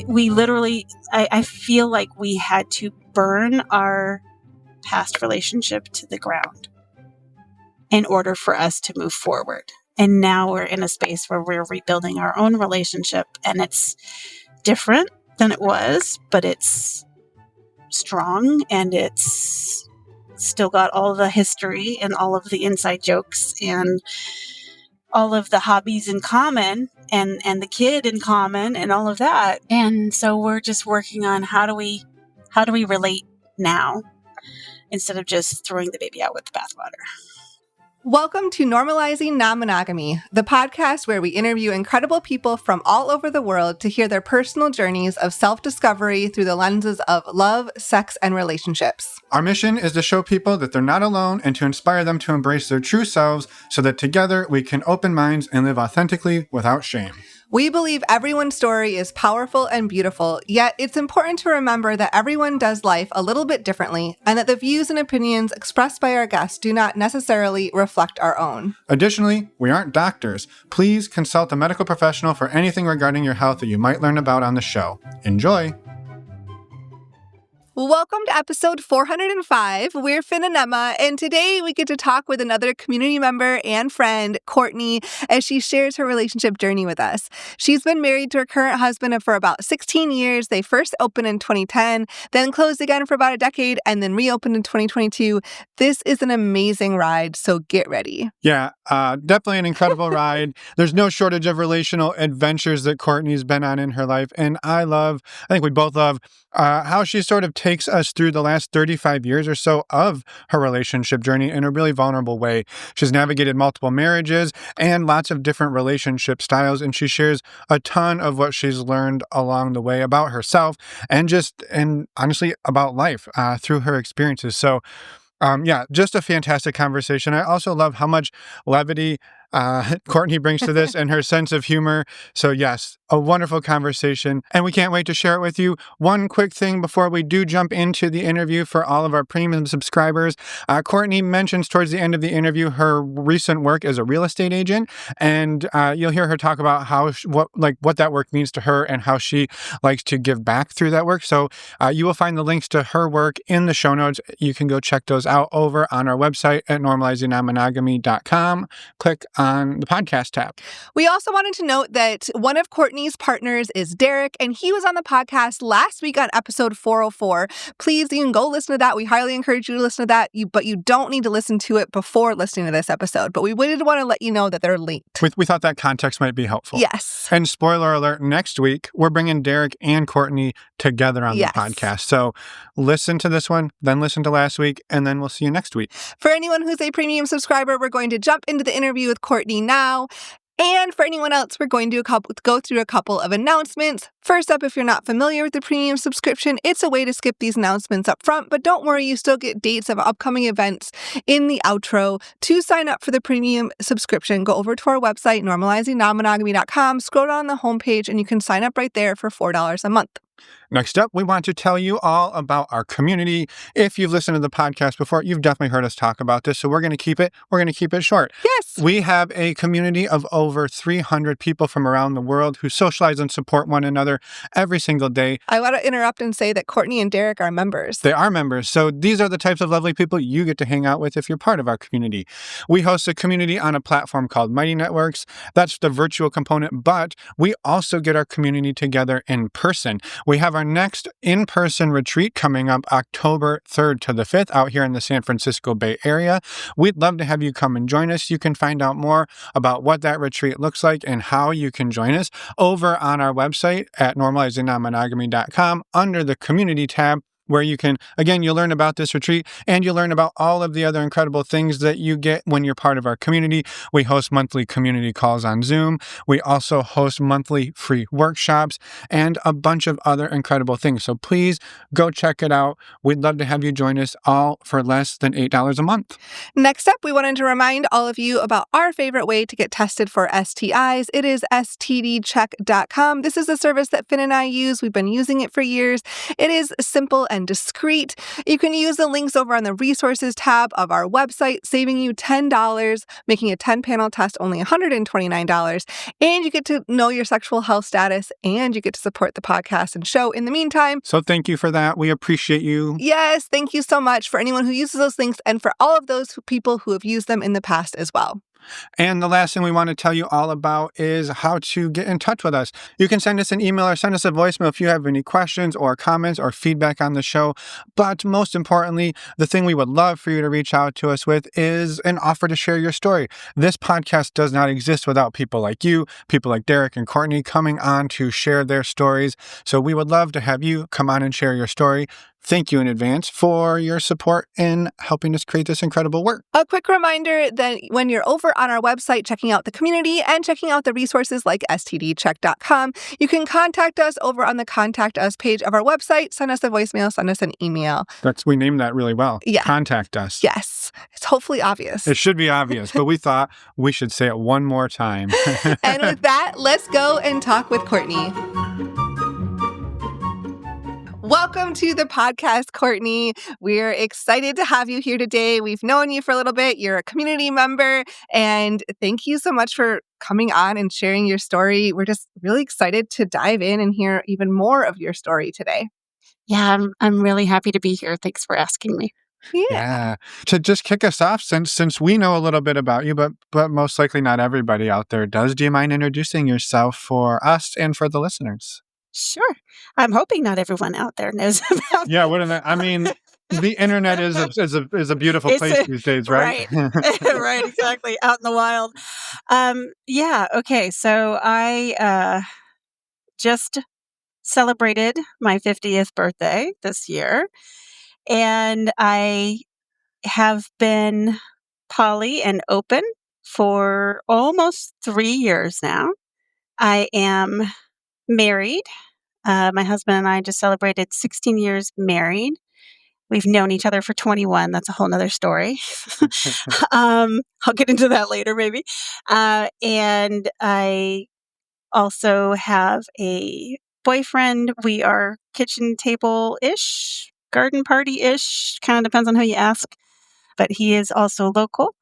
we literally, I feel like we had to burn our past relationship to the ground in order for us to move forward. And now we're in a space where we're rebuilding our own relationship, and it's different than it was, but it's strong, and it's still got all the history and all of the inside jokes and all of the hobbies in common and the kid in common and all of that. And so we're just working on how do we relate now instead of just throwing the baby out with the bathwater. Welcome to Normalizing Non-Monogamy, the podcast where we interview incredible people from all over the world to hear their personal journeys of self-discovery through the lenses of love, sex, and relationships. Our mission is to show people that they're not alone and to inspire them to embrace their true selves so that together we can open minds and live authentically without shame. We believe everyone's story is powerful and beautiful, yet it's important to remember that everyone does life a little bit differently and that the views and opinions expressed by our guests do not necessarily reflect our own. Additionally, we aren't doctors. Please consult a medical professional for anything regarding your health that you might learn about on the show. Enjoy! Welcome to episode 405. We're Finn and Emma, and today we get to talk with another community member and friend, Courtney, as she shares her relationship journey with us. She's been married to her current husband for about 16 years. They first opened in 2010, then closed again for about a decade, and then reopened in 2022. This is an amazing ride, so get ready. Yeah, definitely an incredible ride. There's no shortage of relational adventures that Courtney's been on in her life, and I think we both love how she sort of takes us through the last 35 years or so of her relationship journey in a really vulnerable way. She's navigated multiple marriages and lots of different relationship styles, and she shares a ton of what she's learned along the way about herself and honestly about life through her experiences. So just a fantastic conversation. I also love how much levity Courtney brings to this and her sense of humor. So yes, a wonderful conversation, and we can't wait to share it with you. One quick thing before we do jump into the interview for all of our premium subscribers. Courtney mentions towards the end of the interview her recent work as a real estate agent, and you'll hear her talk about what that work means to her and how she likes to give back through that work. So you will find the links to her work in the show notes. You can go check those out over on our website at normalizingnonmonogamy.com. Click on the podcast tab. We also wanted to note that one of Courtney's partners is Derek, and he was on the podcast last week on episode 404. Please, you can go listen to that. We highly encourage you to listen to that, but you don't need to listen to it before listening to this episode. But we did want to let you know that they're linked. We thought that context might be helpful. Yes. And spoiler alert, next week, we're bringing Derek and Courtney together on the podcast. So listen to this one, then listen to last week, and then we'll see you next week. For anyone who's a premium subscriber, we're going to jump into the interview with Courtney now. And for anyone else, we're going to go through a couple of announcements. First up, if you're not familiar with the premium subscription, it's a way to skip these announcements up front, but don't worry, you still get dates of upcoming events in the outro. To sign up for the premium subscription, go over to our website, normalizingnonmonogamy.com, scroll down the homepage, and you can sign up right there for $4 a month. Next up, we want to tell you all about our community. If you've listened to the podcast before, you've definitely heard us talk about this, so we're going to keep it short. Yes. We have a community of over 300 people from around the world who socialize and support one another every single day. I want to interrupt and say that Courtney and Derek are members. They are members. So these are the types of lovely people you get to hang out with if you're part of our community. We host a community on a platform called Mighty Networks. That's the virtual component, but we also get our community together in person. We have our next in-person retreat coming up October 3rd to the 5th out here in the San Francisco Bay Area. We'd love to have you come and join us. You can find out more about what that retreat looks like and how you can join us over on our website at normalizingnonmonogamy.com under the community tab, where you can, again, you'll learn about this retreat and you'll learn about all of the other incredible things that you get when you're part of our community. We host monthly community calls on Zoom. We also host monthly free workshops and a bunch of other incredible things. So please go check it out. We'd love to have you join us, all for less than $8 a month. Next up, we wanted to remind all of you about our favorite way to get tested for STIs. It is stdcheck.com. This is a service that Finn and I use. We've been using it for years. It is simple and and discreet. You can use the links over on the resources tab of our website, saving you $10, making a 10-panel test only $129. And you get to know your sexual health status, and you get to support the podcast and show in the meantime. So thank you for that. We appreciate you. Yes, thank you so much for anyone who uses those links and for all of those people who have used them in the past as well. And the last thing we want to tell you all about is how to get in touch with us. You can send us an email or send us a voicemail if you have any questions or comments or feedback on the show. But most importantly, the thing we would love for you to reach out to us with is an offer to share your story. This podcast does not exist without people like you, people like Derek and Courtney coming on to share their stories. So we would love to have you come on and share your story. Thank you in advance for your support in helping us create this incredible work. A quick reminder that when you're over on our website checking out the community and checking out the resources like stdcheck.com, you can contact us over on the Contact Us page of our website. Send us a voicemail, send us an email. We named that really well. Yeah. Contact us. Yes. It's hopefully obvious. It should be obvious, but we thought we should say it one more time. And with that, let's go and talk with Courtney. Welcome to the podcast, Courtney. We're excited to have you here today. We've known you for a little bit. You're a community member, and thank you so much for coming on and sharing your story. We're just really excited to dive in and hear even more of your story today. Yeah, I'm really happy to be here. Thanks for asking me. Yeah. To just kick us off, since we know a little bit about you, but most likely not everybody out there does, do you mind introducing yourself for us and for the listeners? Sure. I'm hoping not everyone out there knows about Yeah, wouldn't it? I mean, the internet is a beautiful place these days, right? Right. Right, exactly. Out in the wild. Yeah, okay. So I just celebrated my 50th birthday this year, and I have been poly and open for almost 3 years now. I am married. My husband and I just celebrated 16 years married. We've known each other for 21. That's a whole nother story. I'll get into that later, maybe. And I also have a boyfriend. We are kitchen table-ish, garden party-ish. Kind of depends on who you ask. But he is also local.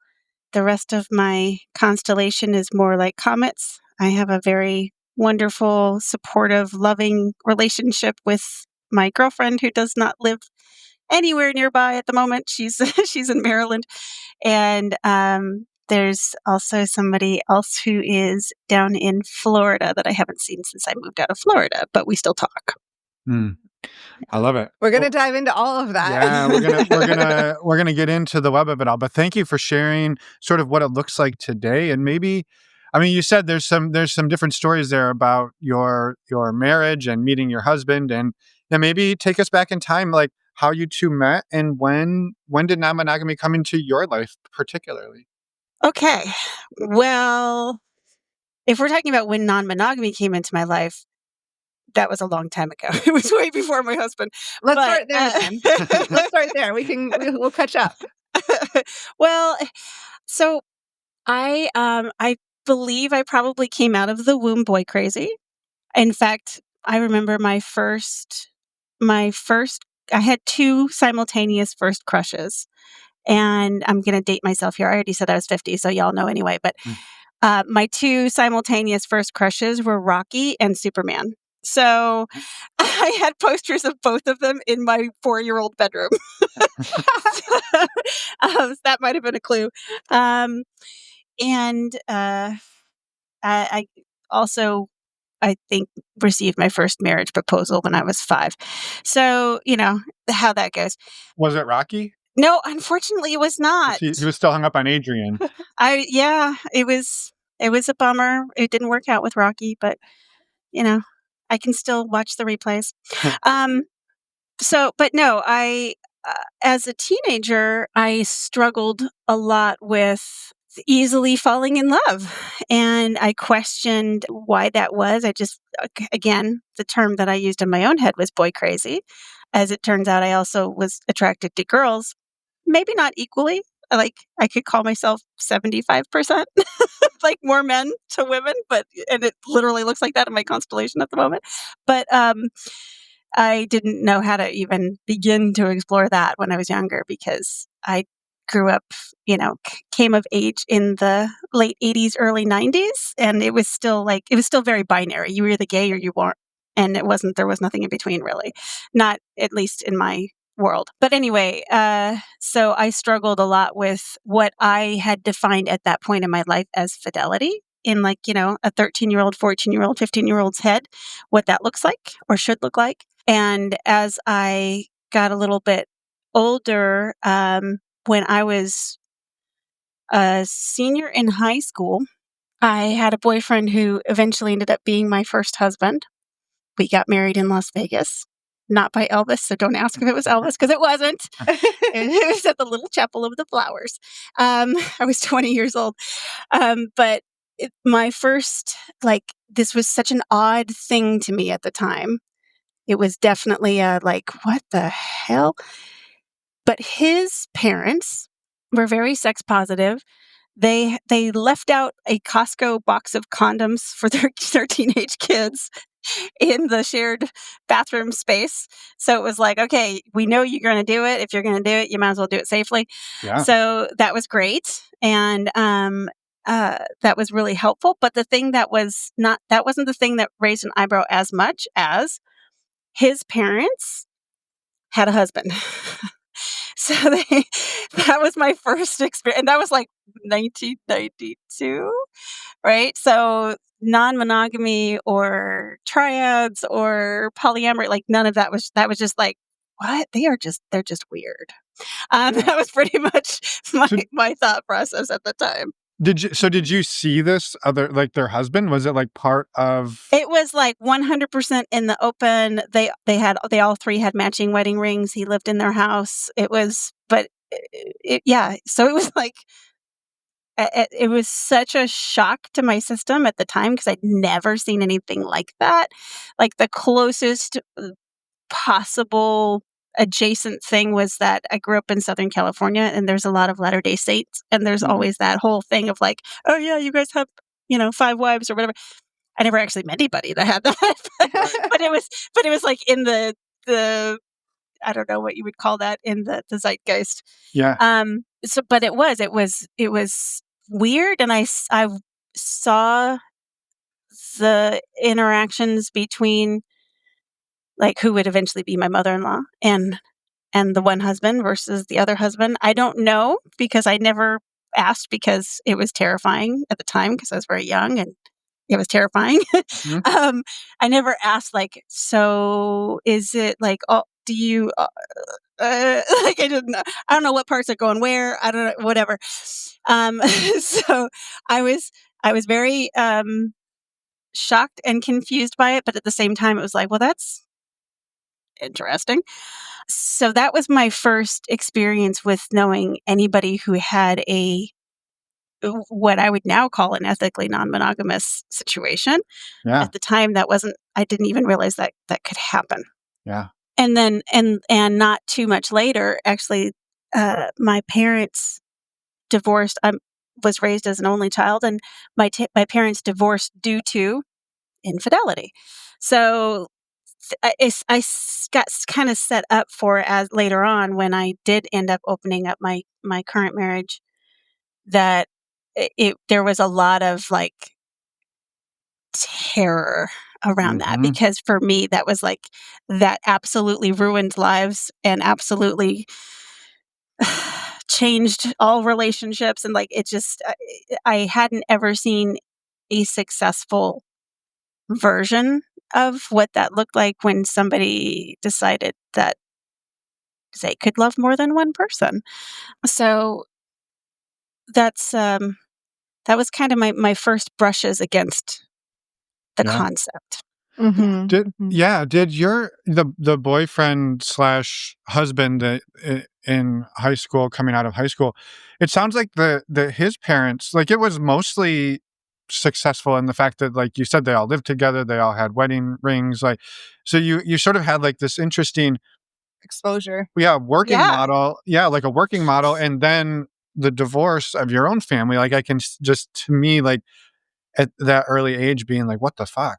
The rest of my constellation is more like comets. I have a very wonderful, supportive, loving relationship with my girlfriend who does not live anywhere nearby at the moment. She's she's in Maryland. And there's also somebody else who is down in Florida that I haven't seen since I moved out of Florida, but we still talk. I love it. We're going to dive into all of that. Yeah, we're gonna get into the web of it all. But thank you for sharing sort of what it looks like today. And maybe, I mean, you said there's some different stories there about your marriage and meeting your husband, and maybe take us back in time, like how you two met and when did non-monogamy come into your life particularly? Okay. Well, if we're talking about when non-monogamy came into my life, that was a long time ago. It was way before my husband. Let's start there then. Let's start there. We'll catch up. Well, so I believe I probably came out of the womb boy crazy. In fact, I remember my first I had 2 simultaneous first crushes. And I'm going to date myself here. I already said I was 50, so y'all know anyway. But my 2 simultaneous first crushes were Rocky and Superman. So I had posters of both of them in my 4-year-old bedroom. That might have been a clue. And I also, I think, received my first marriage proposal when I was 5. So, you know, how that goes. Was it Rocky? No, unfortunately, it was not. He was still hung up on Adrian. It was a bummer. It didn't work out with Rocky, but you know, I can still watch the replays. But no, I as a teenager, I struggled a lot with easily falling in love, and I questioned why that was. I just, again, the term that I used in my own head was boy crazy. As it turns out, I also was attracted to girls, maybe not equally. Like, I could call myself 75%, like more men to women, and it literally looks like that in my constellation at the moment. But I didn't know how to even begin to explore that when I was younger because I grew up, came of age in the late 80s, early 90s. And it was still very binary. You were either gay or you weren't. And there was nothing in between really, not at least in my world. But anyway, so I struggled a lot with what I had defined at that point in my life as fidelity in a 13-year-old, 14-year-old, 15-year-old's head, what that looks like or should look like. And as I got a little bit older, when I was a senior in high school, I had a boyfriend who eventually ended up being my first husband. We got married in Las Vegas, not by Elvis, so don't ask if it was Elvis, because it wasn't. It was at the Little Chapel of the Flowers. I was 20 years old. But my first, this was such an odd thing to me at the time. It was definitely what the hell? But his parents were very sex positive. They left out a Costco box of condoms for their teenage kids in the shared bathroom space. So it was like, okay, we know you're going to do it. If you're going to do it, you might as well do it safely. Yeah. So that was great. And that was really helpful. But the thing that wasn't the thing that raised an eyebrow as much as his parents had a husband. So that was my first experience. And that was like 1992, right? So non-monogamy or triads or polyamory, none of that was just like, what? They're just weird. That was pretty much my thought process at the time. Did you see this other, their husband? Was it part of? It was 100% in the open. They all three had matching wedding rings. He lived in their house. It was, yeah. So it was it was such a shock to my system at the time because I'd never seen anything like that. The closest possible adjacent thing was that I grew up in Southern California and there's a lot of Latter-day Saints and there's always that whole thing of oh yeah, you guys have, 5 wives or whatever. I never actually met anybody that had that, but it was in the I don't know what you would call that in the zeitgeist. Yeah. So, but it was weird. And I saw the interactions between who would eventually be my mother-in-law and the one husband versus the other husband. I don't know because I never asked because it was terrifying at the time because I was very young and it was terrifying. Mm-hmm. I never asked so is it oh, do you, I don't know what parts are going where, I don't know, whatever. So I was very, shocked and confused by it, but at the same time it was well, that's interesting. So that was my first experience with knowing anybody who had what I would now call an ethically non-monogamous situation. Yeah. At the time, I didn't even realize that could happen. Yeah. And then, and not too much later, actually, my parents divorced. I was raised as an only child, and my parents divorced due to infidelity. So I got kind of set up for as later on when I did end up opening up my current marriage that there was a lot of terror around that because for me that was that absolutely ruined lives and absolutely changed all relationships and it just I hadn't ever seen a successful version of what that looked like when somebody decided that they could love more than one person. So that's that was kind of my first brushes against the concept. Mm-hmm. Did your the boyfriend / husband in high school, coming out of high school, it sounds like his parents, it was mostly successful in the fact that you said they all lived together, they all had wedding rings, so you sort of had this interesting exposure. Working model. A working model, and then the divorce of your own family. I can just, to me, at that early age being what the fuck?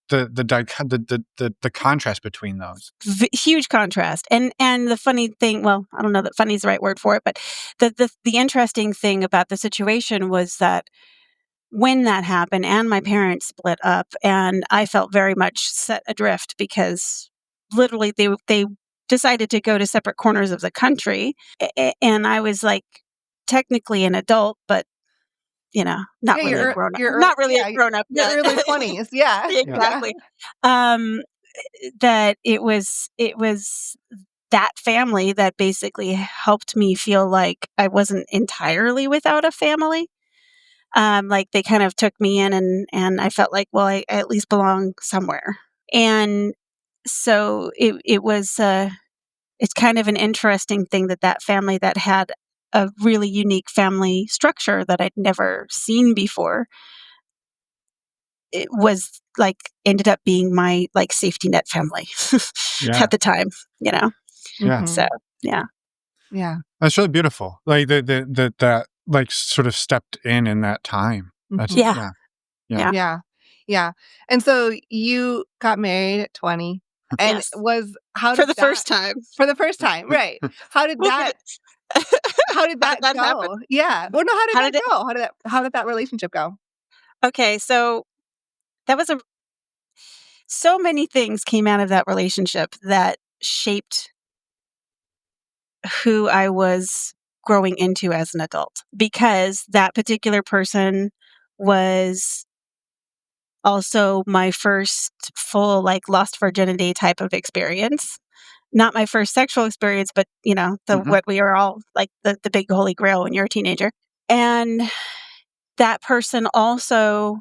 the contrast between those. Huge contrast. And the funny thing, well, I don't know that funny is the right word for it, but the interesting thing about the situation was that when that happened and my parents split up and I felt very much set adrift because literally they decided to go to separate corners of the country, and I was like technically an adult, but not really a grown up. Not really a grown up. Your early 20s. Yeah. Exactly. That it was that family that basically helped me feel like I wasn't entirely without a family. Like they kind of took me in and I felt like, well, I at least belong somewhere. And so it was, it's kind of an interesting thing that family that had a really unique family structure that I'd never seen before, it was like ended up being my like safety net family at the time, Yeah. So yeah. That's really beautiful. Like that like sort of stepped in that time. That's, Yeah. And so you got married at 20 and Yes. for the first time, right? How did that go? Happen? Yeah. Well, no, how did that go? How did that relationship go? Okay, so that was so many things came out of that relationship that shaped who I was growing into as an adult, because that particular person was also my first full like lost virginity type of experience. Not my first sexual experience, but what we are all like the big holy grail when you're a teenager. And that person also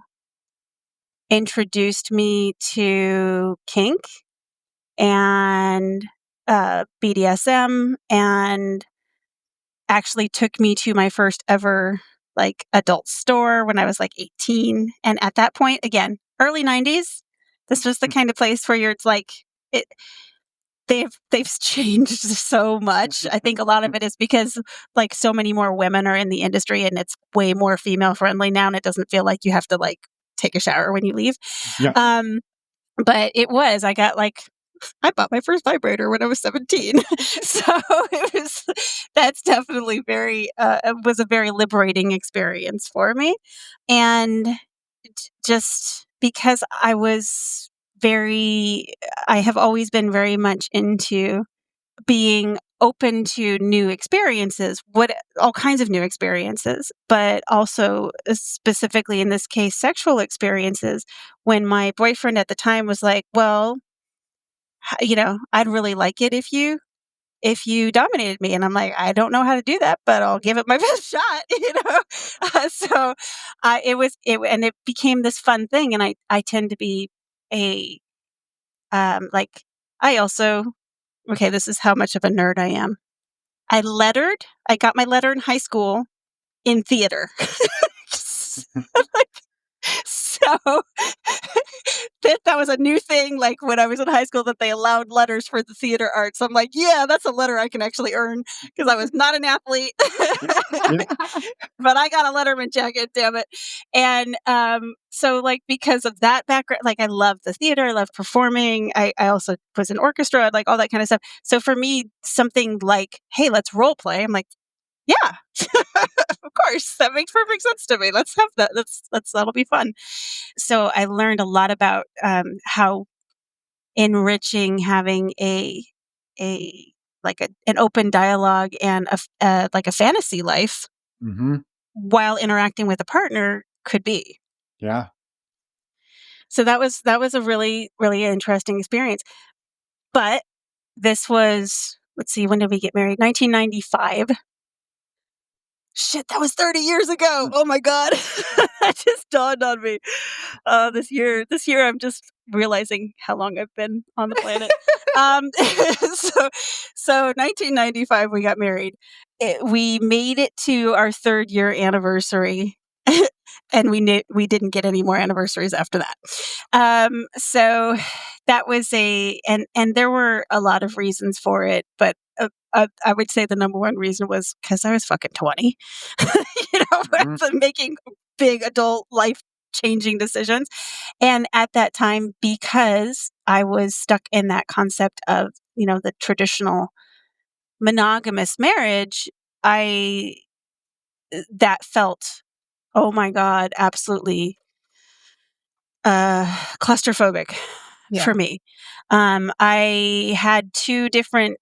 introduced me to kink and BDSM, and actually took me to my first ever like adult store when I was like 18. And at that point, again, early 90s, this was the kind of place where it's like they've changed so much. I think a lot of it is because like so many more women are in the industry and it's way more female friendly now, and it doesn't feel like you have to like take a shower when you leave. Yeah. But I bought my first vibrator when I was 17. So that's definitely it was a very liberating experience for me. And just because I have always been very much into being open to new experiences, all kinds of new experiences, but also specifically in this case, sexual experiences. When my boyfriend at the time was like, well, I'd really like it if you dominated me. And I'm like, I don't know how to do that, but I'll give it my best shot, so it became this fun thing. And I tend to be I also, okay, this is how much of a nerd I am. I got my letter in high school in theater. So that was a new thing, like when I was in high school, that they allowed letters for the theater arts. I'm like, yeah, that's a letter I can actually earn, because I was not an athlete. But I got a letterman jacket, damn it. And so like because of that background, like I love the theater, I love performing. I also was in orchestra, like all that kind of stuff. So for me, something like, hey, let's role play. I'm like, yeah, of course, that makes perfect sense to me. Let's have that. That'll be fun. So I learned a lot about how enriching having an open dialogue and like a fantasy life while interacting with a partner could be. Yeah. So that was a really, really interesting experience. But this was, let's see, when did we get married? 1995. Shit, that was 30 years ago. Oh my God. That just dawned on me. This year I'm just realizing how long I've been on the planet. So 1995 we got married. We made it to our 3rd year anniversary. And we didn't get any more anniversaries after that. So that was and there were a lot of reasons for it, but I would say the number one reason was because I was fucking 20, making big adult life changing decisions. And at that time, because I was stuck in that concept of, the traditional monogamous marriage, that felt, oh my God, absolutely claustrophobic for me. I had 2 different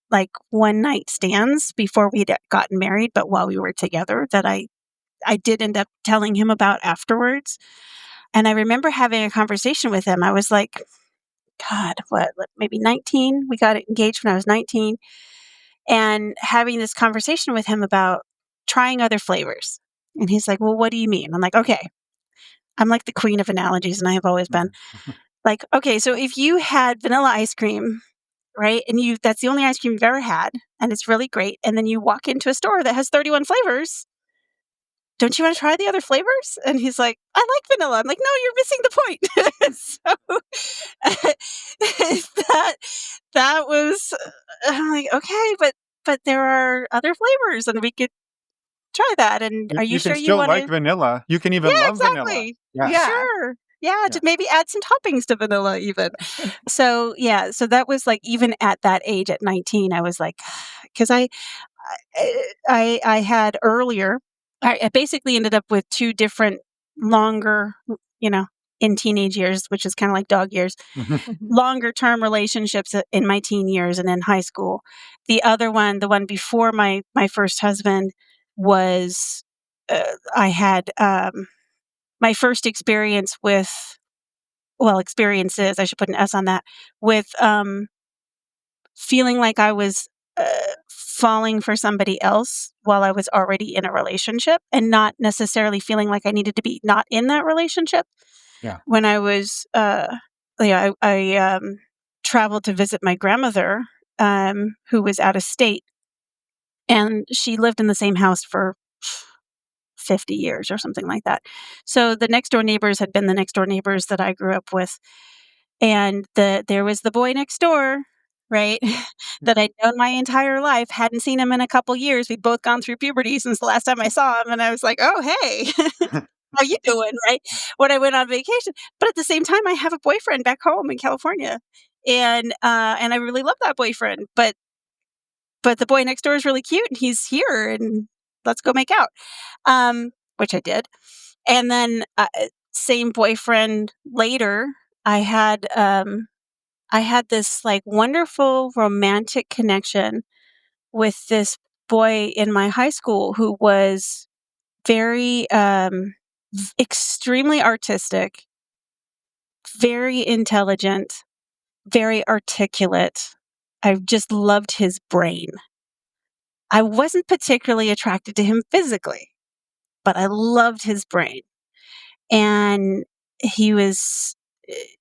one night stands before we'd gotten married, but while we were together that I did end up telling him about afterwards. And I remember having a conversation with him. I was like, God, maybe 19? We got engaged when I was 19. And having this conversation with him about trying other flavors. And he's like, well, what do you mean? I'm like, okay. I'm like the queen of analogies, and I have always been. Like, okay, so if you had vanilla ice cream, right, and that's the only ice cream you've ever had, and it's really great, and then you walk into a store that has 31 flavors, don't you want to try the other flavors? And he's like, I like vanilla. I'm like, no, you're missing the point. So that was, I'm like, okay, but there are other flavors, and we could try that. And are you You can sure you still want like to? vanilla. You can even Yeah, love vanilla. exactly. Yeah. Sure. Yeah, to maybe add some toppings to vanilla even. So, so that was like, even at that age at 19, I was like, because I had earlier, I basically ended up with 2 different longer, in teenage years, which is kind of like dog years, longer term relationships in my teen years and in high school. The other one, the one before my first husband, was I had my first experience with, experiences, I should put an S on that, with feeling like I was falling for somebody else while I was already in a relationship, and not necessarily feeling like I needed to be not in that relationship. Yeah. When I was, I traveled to visit my grandmother, who was out of state, and she lived in the same house for 50 years or something like that. So the next door neighbors had been the next door neighbors that I grew up with. And there was the boy next door, right? That I'd known my entire life, hadn't seen him in a couple years. We'd both gone through puberty since the last time I saw him. And I was like, oh, hey, how you doing? Right. When I went on vacation. But at the same time, I have a boyfriend back home in California. And I really love that boyfriend. But the boy next door is really cute, and he's here, and let's go make out. Which I did. And then same boyfriend later, I had this like wonderful romantic connection with this boy in my high school who was very extremely artistic, very intelligent, very articulate. I just loved his brain. I wasn't particularly attracted to him physically, but I loved his brain. And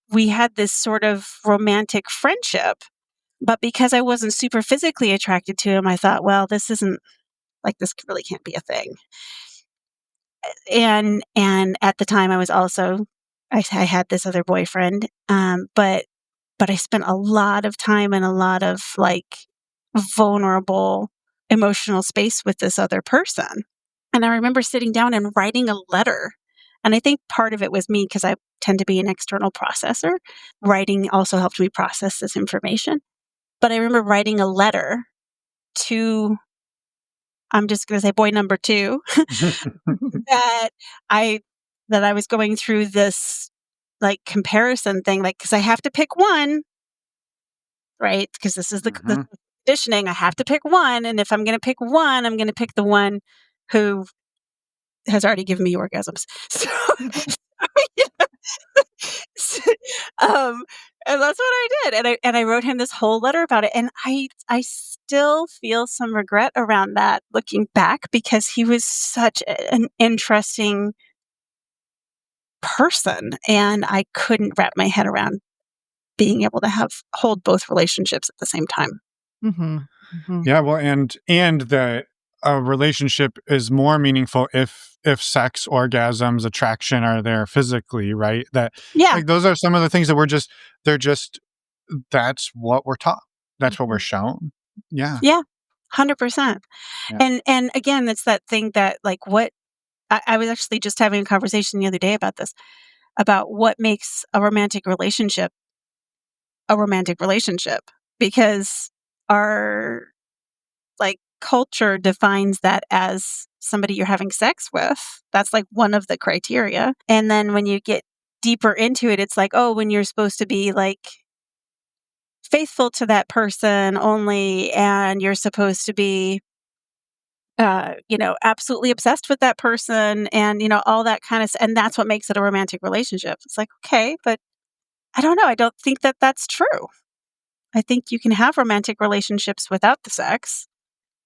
we had this sort of romantic friendship, but because I wasn't super physically attracted to him, I thought, well, this really can't be a thing. And at the time I had this other boyfriend, but I spent a lot of time and a lot of vulnerable emotional space with this other person. And I remember sitting down and writing a letter. And I think part of it was me, because I tend to be an external processor. Writing also helped me process this information. But I remember writing a letter to, I'm just going to say boy number 2, that I was going through this comparison thing, because I have to pick one, right? Because this is the conditioning. I have to pick one. And if I'm going to pick one, I'm going to pick the one who has already given me orgasms. So, and that's what I did. And I wrote him this whole letter about it. And I still feel some regret around that, looking back, because he was such an interesting person, and I couldn't wrap my head around being able to hold both relationships at the same time. Yeah, well, and that a relationship is more meaningful if sex, orgasms, attraction are there physically, right? That those are some of the things that that's what we're taught. That's what we're shown. Yeah. Yeah. 100%. Yeah. And again, it's that thing that what I was actually just having a conversation the other day about this. about what makes a romantic relationship, because our culture defines that as somebody you're having sex with. That's like one of the criteria. And then when you get deeper into it, it's like, oh, when you're supposed to be like faithful to that person only, and you're supposed to be absolutely obsessed with that person, and all that kind of and that's what makes it a romantic relationship. It's like, okay, but I don't know, I don't think that that's true. I think you can have romantic relationships without the sex,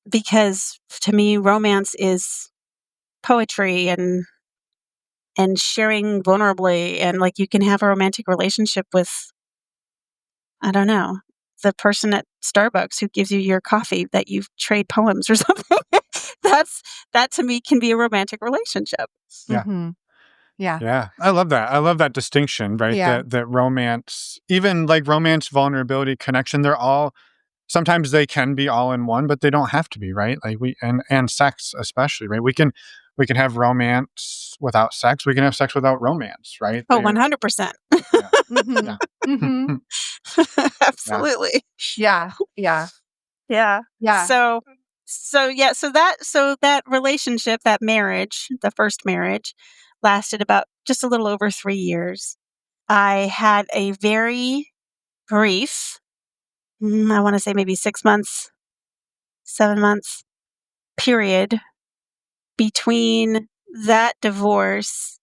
because to me romance is poetry and sharing vulnerably, and like you can have a romantic relationship with, I don't know, the person at Starbucks who gives you your coffee that you trade poems or something. That to me can be a romantic relationship. Yeah. Mm-hmm. Yeah. Yeah. I love that. I love that distinction, right? Yeah. That romance, even like romance, vulnerability, connection, they're all, sometimes they can be all in one, but they don't have to be, right? Like and sex especially, right? We can have romance without sex. We can have sex without romance, right? Oh, 100%. Yeah. Mm-hmm. Yeah. Mm-hmm. Absolutely. Yeah. Yeah. Yeah. Yeah. So that relationship, that marriage, the first marriage, lasted about just a little over 3 years. I had a very brief, I want to say maybe 6 months, 7 months period between that divorce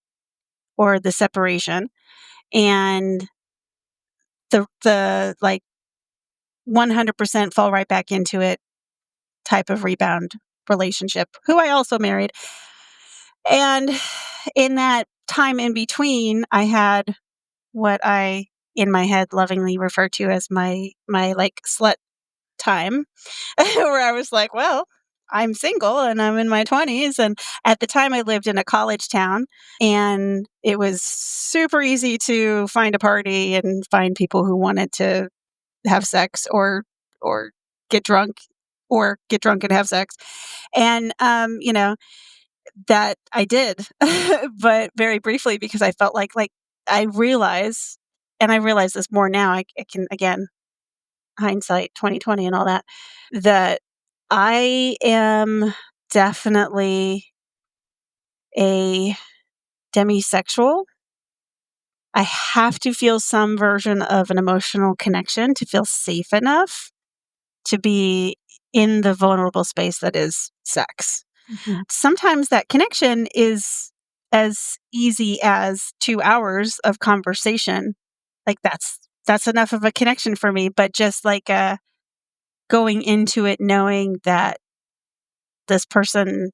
or the separation and the like 100% fall right back into it type of rebound relationship, who I also married. And in that time in between, I had what I in my head lovingly refer to as my like slut time, where I was like, well, I'm single and I'm in my 20s, and at the time I lived in a college town, and it was super easy to find a party and find people who wanted to have sex or get drunk and have sex. And that I did, but very briefly, because I felt like I realize, and I realize this more now, I can, again, hindsight 2020 and all that, that I am definitely a demisexual. I have to feel some version of an emotional connection to feel safe enough to be in the vulnerable space that is sex. Mm-hmm. Sometimes that connection is as easy as 2 hours of conversation. Like that's enough of a connection for me, but just like going into it knowing that this person,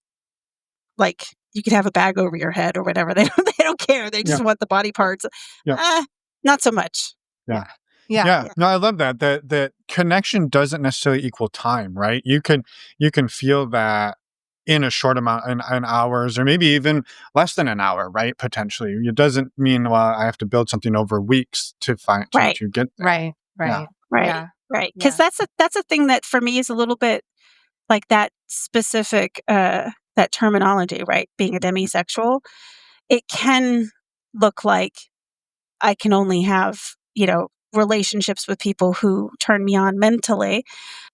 like, you could have a bag over your head or whatever. They don't care. They just want the body parts. Yeah. Not so much. Yeah. Yeah. No, I love that. That connection doesn't necessarily equal time, right? You can feel that in a short amount, in hours, or maybe even less than an hour, right? Potentially. It doesn't mean, well, I have to build something over weeks to find Right. to get there. Right. Right. Right. Yeah. Right. Because that's a thing that for me is a little bit like that specific that terminology, right? Being a demisexual, it can look like I can only have, relationships with people who turn me on mentally.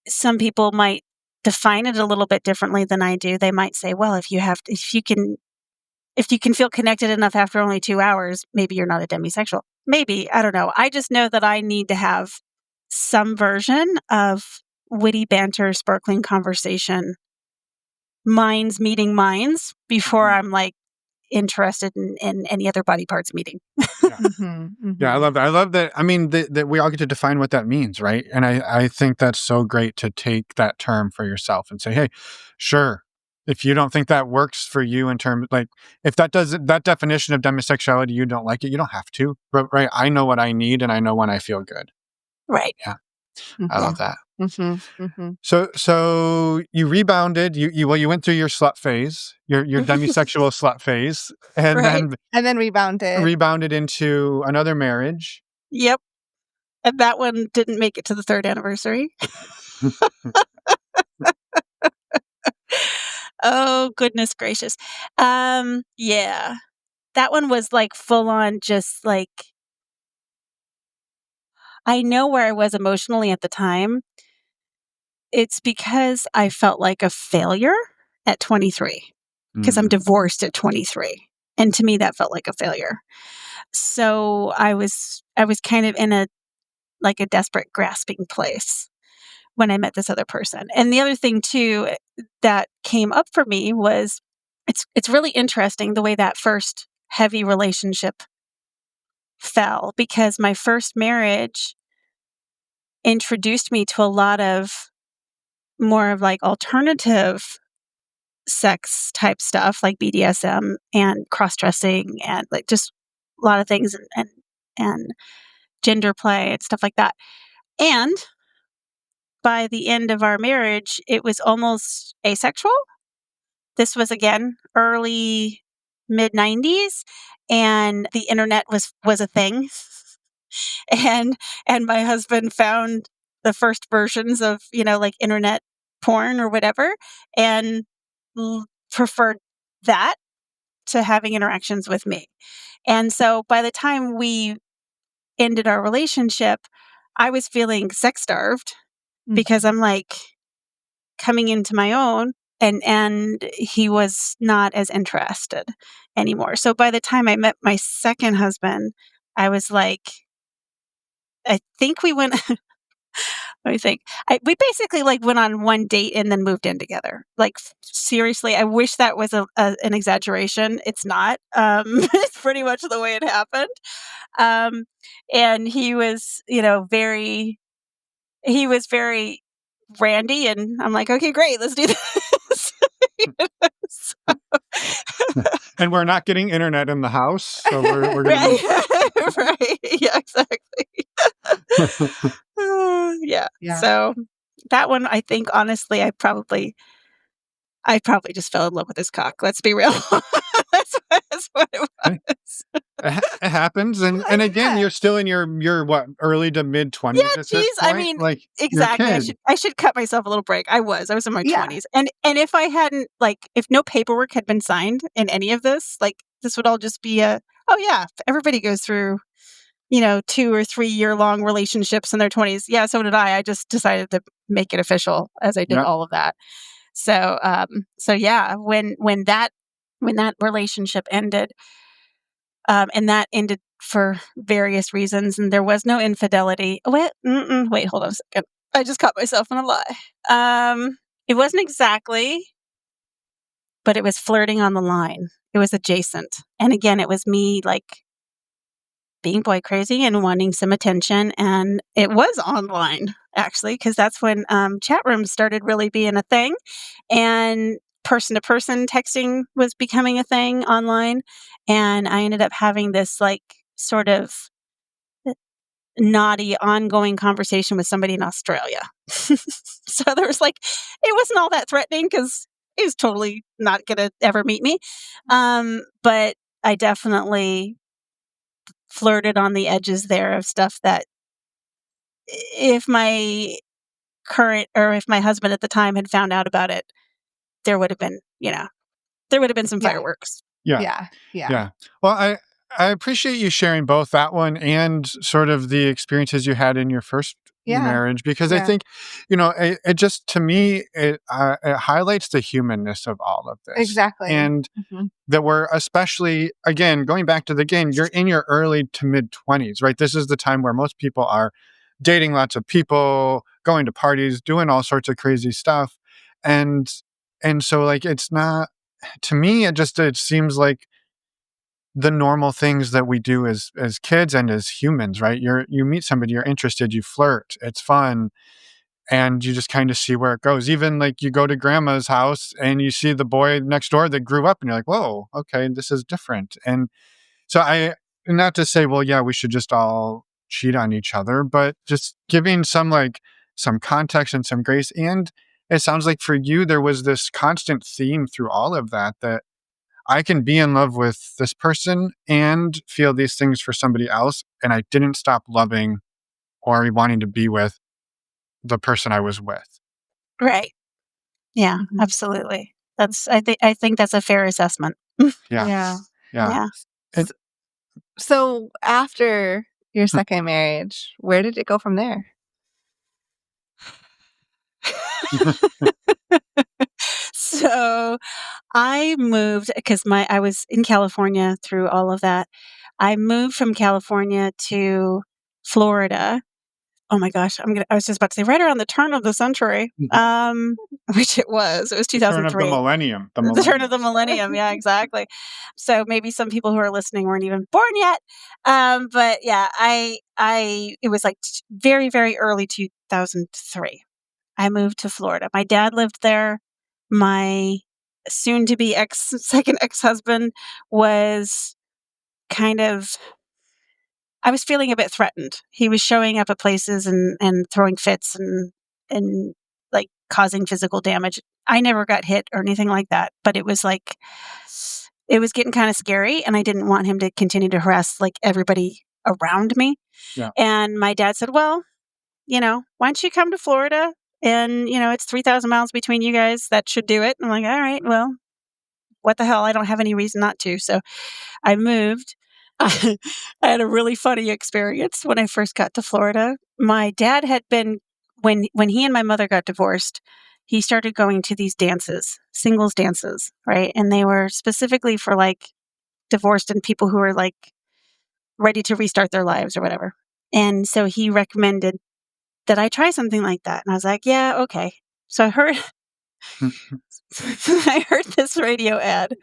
Some people might define it a little bit differently than I do. They might say, well, if you can feel connected enough after only 2 hours, maybe you're not a demisexual. Maybe, I don't know. I just know that I need to have some version of witty banter, sparkling conversation, minds meeting minds before I'm like interested in any other body parts meeting. Yeah. Mm-hmm. Mm-hmm. Yeah, I love that. I love that. I mean, that we all get to define what that means, right? And I think that's so great to take that term for yourself and say, hey, sure, if you don't think that works for you in terms, like, if that definition of demisexuality, you don't like it, you don't have to. But right, I know what I need, and I know when I feel good. Right. Yeah, Mm-hmm. I love that. Mm-hmm. Mm-hmm. So you rebounded. You went through your slut phase, your demisexual slut phase, and Right. then rebounded. rebounded into another marriage. Yep. And that one didn't make it to the 3rd anniversary. Oh, goodness gracious. Yeah. that one was like full on, just like, I know where I was emotionally at the time. It's because I felt like a failure at 23, because I'm divorced at 23. And to me, that felt like a failure. So I was kind of in a desperate grasping place when I met this other person. And the other thing too that came up for me was, it's really interesting the way that first heavy relationship fell, because my first marriage introduced me to a lot of more of like alternative sex type stuff, like BDSM and cross-dressing and like just a lot of things, and gender play and stuff like that. And by the end of our marriage, it was almost asexual. This was again early mid 90s, and the internet was a thing. and my husband found the first versions of, like internet porn or whatever, and preferred that to having interactions with me. And so by the time we ended our relationship, I was feeling sex starved, because I'm like coming into my own, and he was not as interested anymore. So by the time I met my second husband, I was like, I think we went let me think. We basically like went on one date and then moved in together. Like seriously, I wish that was an exaggeration. It's not. It's pretty much the way it happened. And he was, he was very randy, and I'm like, okay, great, let's do this. So- And we're not getting internet in the house, so we're gonna right, right, yeah, exactly. Yeah. Yeah. So that one, I think, honestly, I probably just fell in love with his cock. Let's be real. That's what it was. It happens, and again, Yeah. you're still in your what, early to mid 20s Yeah, at this geez. I point. mean, Like you're a exactly. kid. I should cut myself a little break. I was in my Yeah. 20s, and if I hadn't, like, if no paperwork had been signed in any of this, like, this would all just be oh yeah, everybody goes through 2 or 3 year long relationships in their 20s. Yeah, so did I. I just decided to make it official as I did Yeah. all of that. So yeah, when that relationship ended, and that ended for various reasons, and there was no infidelity. Wait, hold on a second. I just caught myself in a lie. It wasn't exactly, but it was flirting on the line. It was adjacent. And again, it was me like being boy crazy and wanting some attention. And it was online, actually, because that's when chat rooms started really being a thing. And person to person texting was becoming a thing online. And I ended up having this like sort of naughty ongoing conversation with somebody in Australia. So there was like, it wasn't all that threatening because he was totally not going to ever meet me. But I definitely flirted on the edges there of stuff that if my if my husband at the time had found out about it, there would have been, some Yeah. fireworks. Yeah. Yeah. Well, I appreciate you sharing both that one and sort of the experiences you had in your first Yeah. marriage, because I Yeah. think, it just, to me, it highlights the humanness of all of this. Exactly. And Mhm. that we're, especially, again, going back to the game, you're in your early to mid 20s, right? This is the time where most people are dating lots of people, going to parties, doing all sorts of crazy stuff. And so like it's not, to me, it seems like the normal things that we do as kids and as humans, right? You meet somebody, you're interested, you flirt, it's fun, and you just kind of see where it goes. Even like you go to grandma's house and you see the boy next door that grew up, and you're like, whoa, okay, this is different. And so not to say, well, yeah, we should just all cheat on each other, but just giving some context and some grace. And it sounds like for you, there was this constant theme through all of that, that I can be in love with this person and feel these things for somebody else. And I didn't stop loving or wanting to be with the person I was with. Right. Yeah, Mhm. absolutely. I think that's a fair assessment. Yeah. Yeah. Yeah. Yeah. And- So after your second marriage, where did it go from there? So I moved because I was in California through all of that. I moved from California to Florida. Oh my gosh, I was just about to say right around the turn of the century, which it was. It was The turn of the 2003. millennium. The turn of the millennium. Yeah, exactly. So maybe some people who are listening weren't even born yet. But yeah, it was like very, very early 2003. I moved to Florida. My dad lived there. My soon-to-be second ex-husband was kind of, I was feeling a bit threatened. He was showing up at places and throwing fits and like causing physical damage. I never got hit or anything like that, but it was getting kind of scary, and I didn't want him to continue to harass like everybody around me. Yeah. And my dad said, well, why don't you come to Florida? And, it's 3,000 miles between you guys. That should do it. I'm like, all right, well, what the hell? I don't have any reason not to. So I moved. I had a really funny experience when I first got to Florida. My dad had been, when he and my mother got divorced, he started going to these dances, singles dances, right? And they were specifically for like divorced and people who were like ready to restart their lives or whatever. And so he recommended that I try something like that. And I was like, yeah, okay. So I heard this radio ad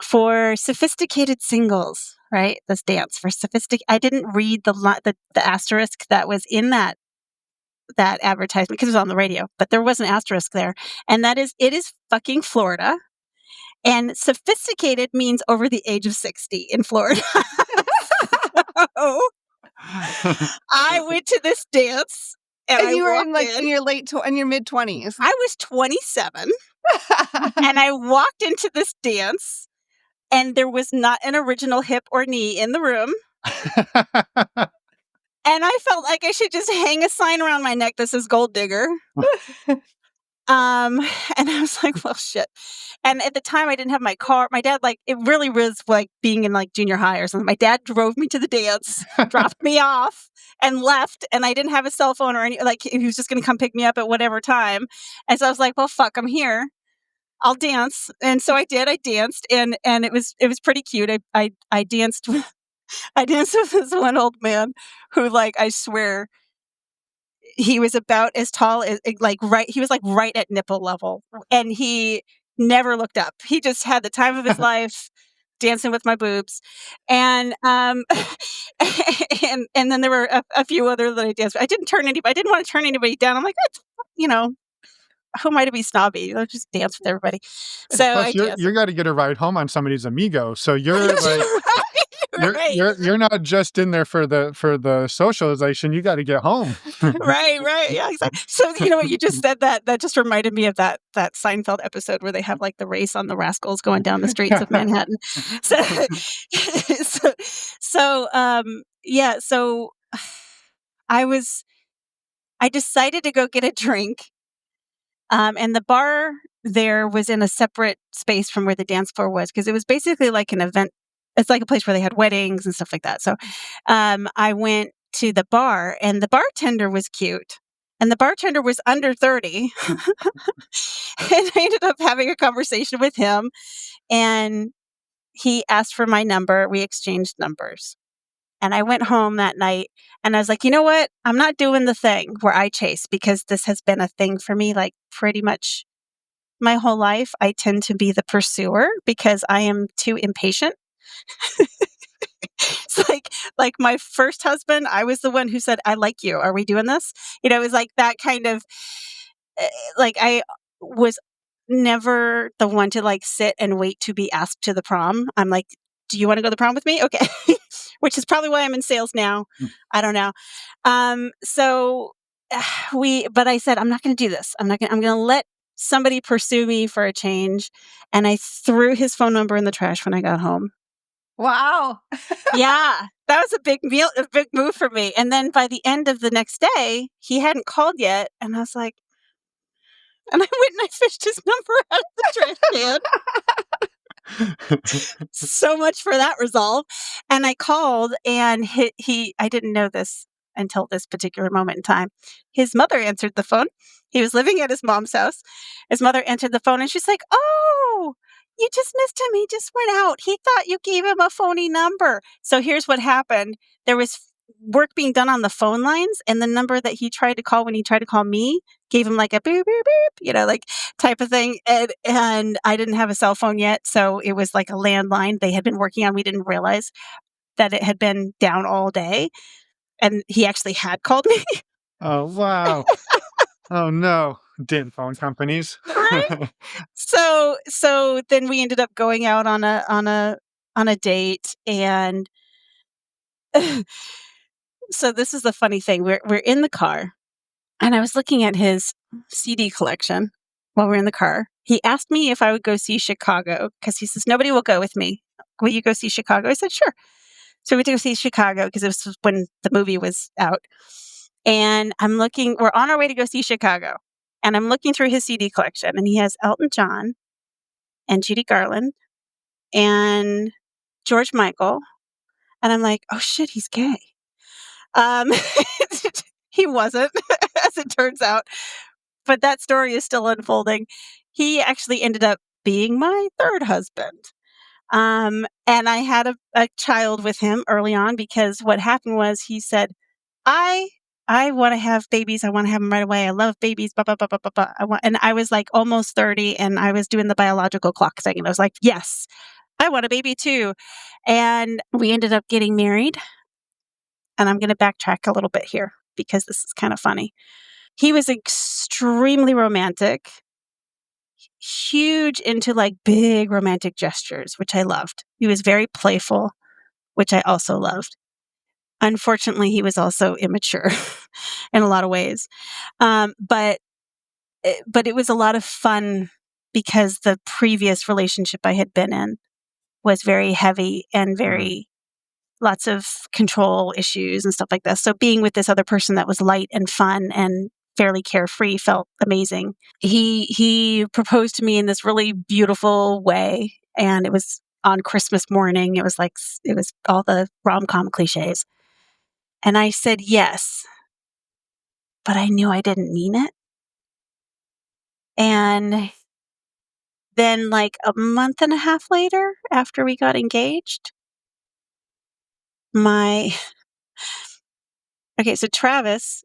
for sophisticated singles, right? This dance for I didn't read the asterisk that was in that advertisement because it was on the radio, but there was an asterisk there. And it is fucking Florida. And sophisticated means over the age of 60 in Florida. So I went to this dance. And you were in your mid-20s. I was 27. And I walked into this dance, and there was not an original hip or knee in the room. And I felt like I should just hang a sign around my neck that says gold digger. And I was like, well, shit. And at the time I didn't have my car. My dad, it really was like being in like junior high or something. My dad drove me to the dance, dropped me off and left. And I didn't have a cell phone or he was just going to come pick me up at whatever time. And so I was like, well, fuck, I'm here. I'll dance. And so I did. I danced and it was pretty cute. I danced with this one old man who, I swear, he was about as tall as he was right at nipple level, and he never looked up. He just had the time of his life dancing with my boobs. And and then there were a few other that I danced with. I didn't want to turn anybody down. I'm like, who am I to be snobby? I'll just dance with everybody. So plus, you got to get a ride home on somebody's Amigo. So you're right. You're not just in there for the socialization. You got to get home. right. Yeah, exactly. So you know what you just said that just reminded me of that Seinfeld episode where they have the race on the rascals going down the streets of Manhattan. So I decided to go get a drink. And the bar there was in a separate space from where the dance floor was, because it was basically like an event. It's like a place where they had weddings and stuff like that. So I went to the bar, and the bartender was cute. And the bartender was under 30. And I ended up having a conversation with him. And he asked for my number. We exchanged numbers. And I went home that night, and I was like, you know what? I'm not doing the thing where I chase, because this has been a thing for me pretty much my whole life. I tend to be the pursuer because I am too impatient. It's like my first husband, I was the one who said, I like you. Are we doing this? It was like that kind of, I was never the one to sit and wait to be asked to the prom. I'm like, do you want to go to the prom with me? Okay. Which is probably why I'm in sales now. I don't know. But I said, I'm not going to do this. I'm going to let somebody pursue me for a change. And I threw his phone number in the trash when I got home. Wow. Yeah, that was a big move for me. And then by the end of the next day, he hadn't called yet. And I was like, and I went and I fished his number out of the trash can. So much for that resolve. And I called, and I didn't know this until this particular moment in time. His mother answered the phone. He was living at his mom's house. His mother answered the phone, and she's like, "Oh, you just missed him. He just went out. He thought you gave him a phony number." So here's what happened. There was work being done on the phone lines, and the number that he tried to call when he tried to call me gave him like a beep, beep, beep, like type of thing. And I didn't have a cell phone yet. So it was like a landline they had been working on. We didn't realize that it had been down all day. And he actually had called me. Oh, wow. Oh, no. Damn phone companies. Right? So then we ended up going out on a date. And so this is the funny thing. We're in the car, and I was looking at his CD collection while we're in the car. He asked me if I would go see Chicago, because he says, "Nobody will go with me. Will you go see Chicago?" I said, "Sure." So we went to go see Chicago because this was when the movie was out. And we're on our way to go see Chicago. And I'm looking through his CD collection, and he has Elton John and Judy Garland and George Michael. And I'm like, oh shit, he's gay. He wasn't, as it turns out. But that story is still unfolding. He actually ended up being my third husband. And I had a child with him early on, because what happened was he said, I want to have babies. I want to have them right away. I love babies. Blah, blah, blah, blah, blah, blah. And I was like almost 30, and I was doing the biological clock thing. And I was like, yes, I want a baby too. And we ended up getting married. And I'm going to backtrack a little bit here, because this is kind of funny. He was extremely romantic, huge into like big romantic gestures, which I loved. He was very playful, which I also loved. Unfortunately, he was also immature in a lot of ways. But it was a lot of fun, because the previous relationship I had been in was very heavy and very lots of control issues and stuff like that. So being with this other person that was light and fun and fairly carefree felt amazing. He proposed to me in this really beautiful way, and it was on Christmas morning. It was all the rom-com cliches. And I said yes, but I knew I didn't mean it. And then like a month and a half later, after we got engaged, so Travis,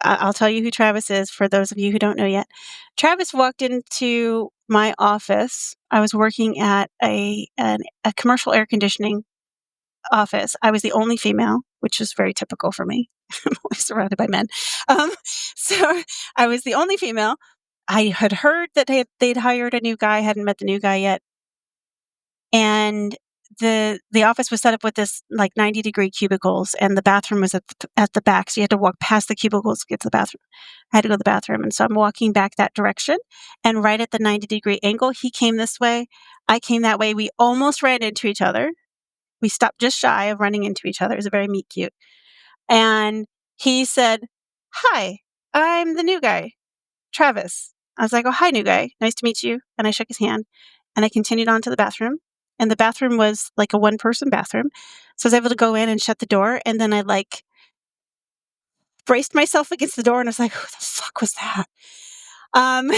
I'll tell you who Travis is for those of you who don't know yet. Travis walked into my office. I was working at a commercial air conditioning office. I was the only female, which is very typical for me. I'm always surrounded by men. So I was the only female. I had heard that they'd hired a new guy. I hadn't met the new guy yet. And the office was set up with this like 90-degree cubicles, and the bathroom was at the back. So you had to walk past the cubicles to get to the bathroom. I had to go to the bathroom. And so I'm walking back that direction, and right at the 90-degree angle, he came this way. I came that way. We almost ran into each other. We stopped just shy of running into each other. It was a very meet cute. And he said, "Hi, I'm the new guy, Travis." I was like, "Oh, hi, new guy. Nice to meet you." And I shook his hand, and I continued on to the bathroom. And the bathroom was like a one-person bathroom. So I was able to go in and shut the door. And then I like braced myself against the door, and I was like, who the fuck was that? And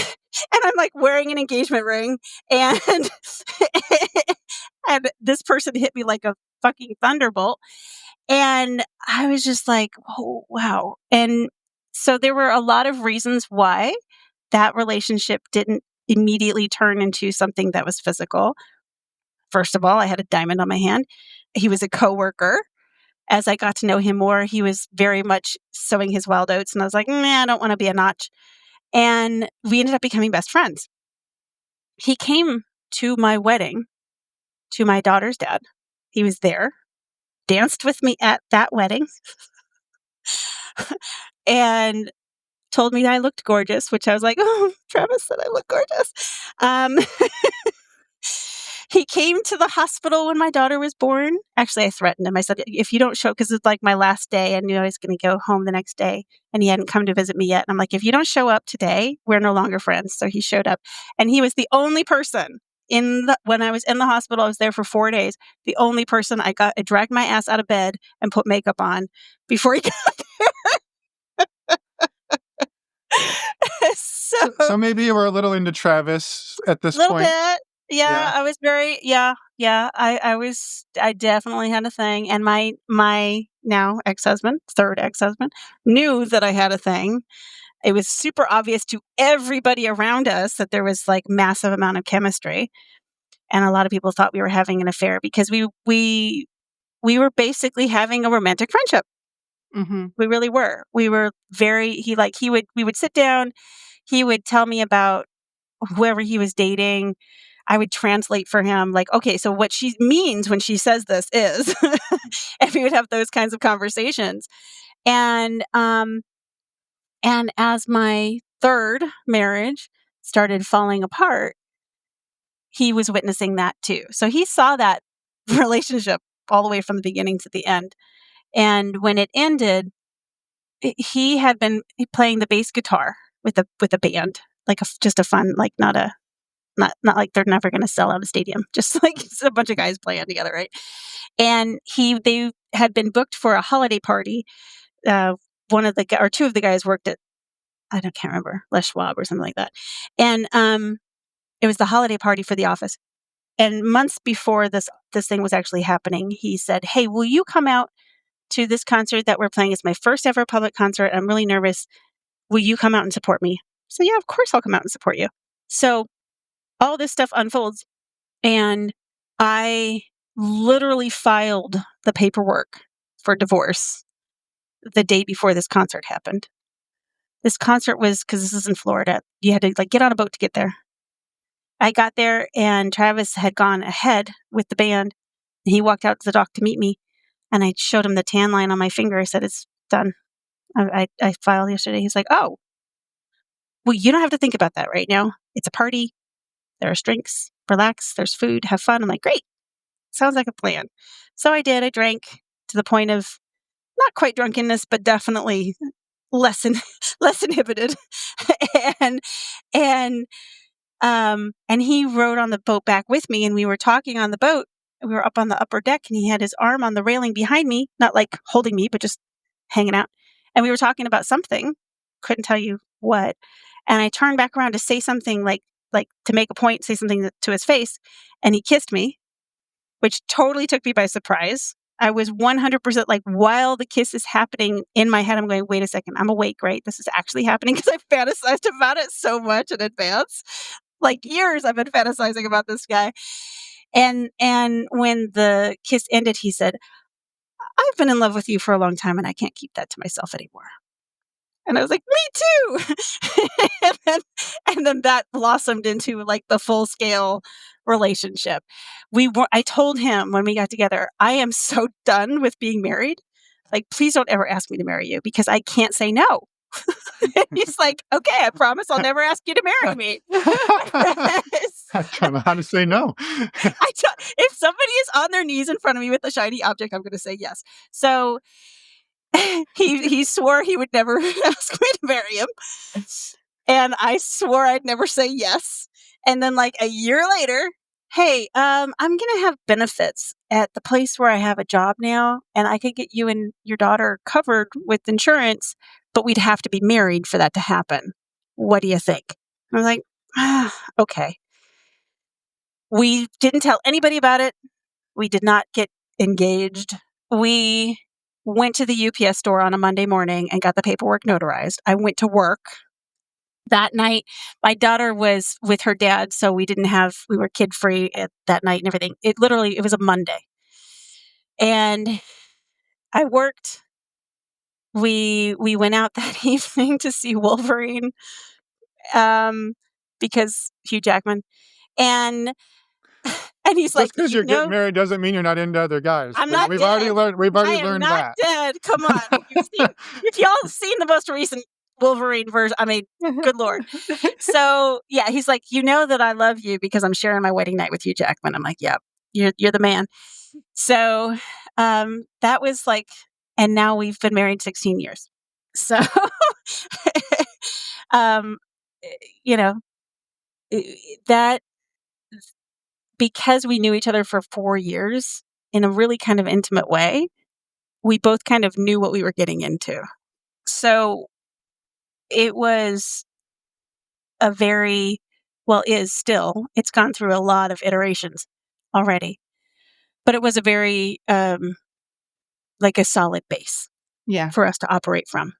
I'm like wearing an engagement ring, and and this person hit me like a fucking thunderbolt. And I was just like, oh, wow. And so there were a lot of reasons why that relationship didn't immediately turn into something that was physical. First of all, I had a diamond on my hand. He was a coworker. As I got to know him more, he was very much sowing his wild oats. And I was like, I don't want to be a notch. And we ended up becoming best friends. He came to my wedding, to my daughter's dad. He was there, danced with me at that wedding, and told me that I looked gorgeous, which I was like, oh, Travis said I look gorgeous. He came to the hospital when my daughter was born. Actually, I threatened him. I said, if you don't show, because it's like my last day, I knew I was going to go home the next day, and he hadn't come to visit me yet. And I'm like, if you don't show up today, we're no longer friends. So he showed up, and he was the only person when I was in the hospital, I was there for 4 days. The only person I dragged my ass out of bed and put makeup on before he got So maybe you were a little into Travis at this little point. bit. Yeah, Yeah. I was very, yeah. I definitely had a thing. And my now ex-husband, third ex-husband, knew that I had a thing. It was super obvious to everybody around us that there was like massive amount of chemistry. And a lot of people thought we were having an affair because we were basically having a romantic friendship. Mm-hmm. We really were. We were very, we would sit down, he would tell me about whoever he was dating. I would translate for him, like, okay, so what she means when she says this is, and we would have those kinds of conversations. And as my third marriage started falling apart, he was witnessing that too. So he saw that relationship all the way from the beginning to the end. And when it ended, he had been playing the bass guitar with a band, like just a fun, like not like they're never going to sell out a stadium, just like it's a bunch of guys playing together, right? And they had been booked for a holiday party. Two of the guys worked at, can't remember, Les Schwab or something like that. And it was the holiday party for the office. And months before this thing was actually happening, he said, "Hey, will you come out to this concert that we're playing? It's my first ever public concert. I'm really nervous. Will you come out and support me?" So yeah, of course I'll come out and support you. So all this stuff unfolds, and I literally filed the paperwork for divorce the day before this concert happened. This concert was, because this is in Florida, you had to like get on a boat to get there. I got there and Travis had gone ahead with the band. And he walked out to the dock to meet me, and I showed him the tan line on my finger. I said, "It's done. I filed yesterday." He's like, "Oh, well, you don't have to think about that right now. It's a party. There's drinks. Relax. There's food. Have fun." I'm like, "Great. Sounds like a plan." So I did. I drank to the point of not quite drunkenness, but definitely less inhibited. and and he rode on the boat back with me, and we were talking on the boat. We were up on the upper deck, and he had his arm on the railing behind me, not like holding me, but just hanging out. And we were talking about something, couldn't tell you what. And I turned back around to say something like to make a point, say something to his face, and he kissed me, which totally took me by surprise. I was 100% like, while the kiss is happening in my head, I'm going, wait a second, I'm awake, right? This is actually happening, because I fantasized about it so much in advance. Like years I've been fantasizing about this guy. And when the kiss ended, he said, "I've been in love with you for a long time, and I can't keep that to myself anymore." And I was like, "Me too." and then that blossomed into like the full scale relationship. I told him when we got together, "I am so done with being married. Like, please don't ever ask me to marry you, because I can't say no." He's like, "Okay, I promise I'll never ask you to marry me." I don't know how to say no. If somebody is on their knees in front of me with a shiny object, I'm going to say yes. So he swore he would never ask me to marry him, and I swore I'd never say yes. And then like a year later, "Hey, I'm going to have benefits at the place where I have a job now, and I could get you and your daughter covered with insurance, but we'd have to be married for that to happen. What do you think?" I was like, okay. We didn't tell anybody about it. We did not get engaged. We went to the UPS store on a Monday morning and got the paperwork notarized. I went to work that night. My daughter was with her dad, so we were kid free that night and everything. It was a Monday. And I worked. We went out that evening to see Wolverine, because Hugh Jackman. And he's like, Just because you're getting married doesn't mean you're not into other guys. I'm not We've dead. already learned. We've I already am learned not that. dead. Come on. If y'all have seen the most recent Wolverine version, I mean, good Lord. So yeah, he's like, "You know that I love you because I'm sharing my wedding night with Hugh Jackman." I'm like, "Yeah, you're the man." So that was like, and now we've been married 16 years. So um, you know, that because we knew each other for 4 years in a really kind of intimate way, we both kind of knew what we were getting into. So it was a very, well, is still, it's gone through a lot of iterations already, but it was a very, like a solid base Yeah. for us to operate from.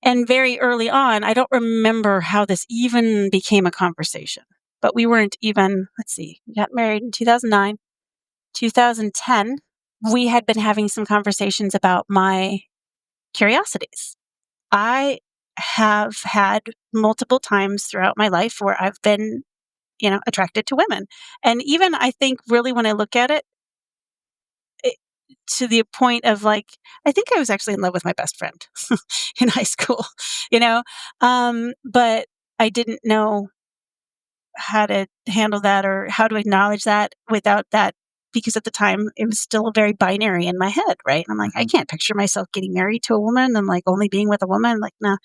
And very early on, I don't remember how this even became a conversation, but we weren't even, let's see, we got married in 2009, 2010. We had been having some conversations about my curiosities. I have had multiple times throughout my life where I've been, attracted to women. And even I think really when I look at it, to the point of like, I think I was actually in love with my best friend in high school, you know? But I didn't know how to handle that or how to acknowledge that without that, because at the time it was still very binary in my head, right? I'm like, I can't picture myself getting married to a woman and like only being with a woman. Like, no,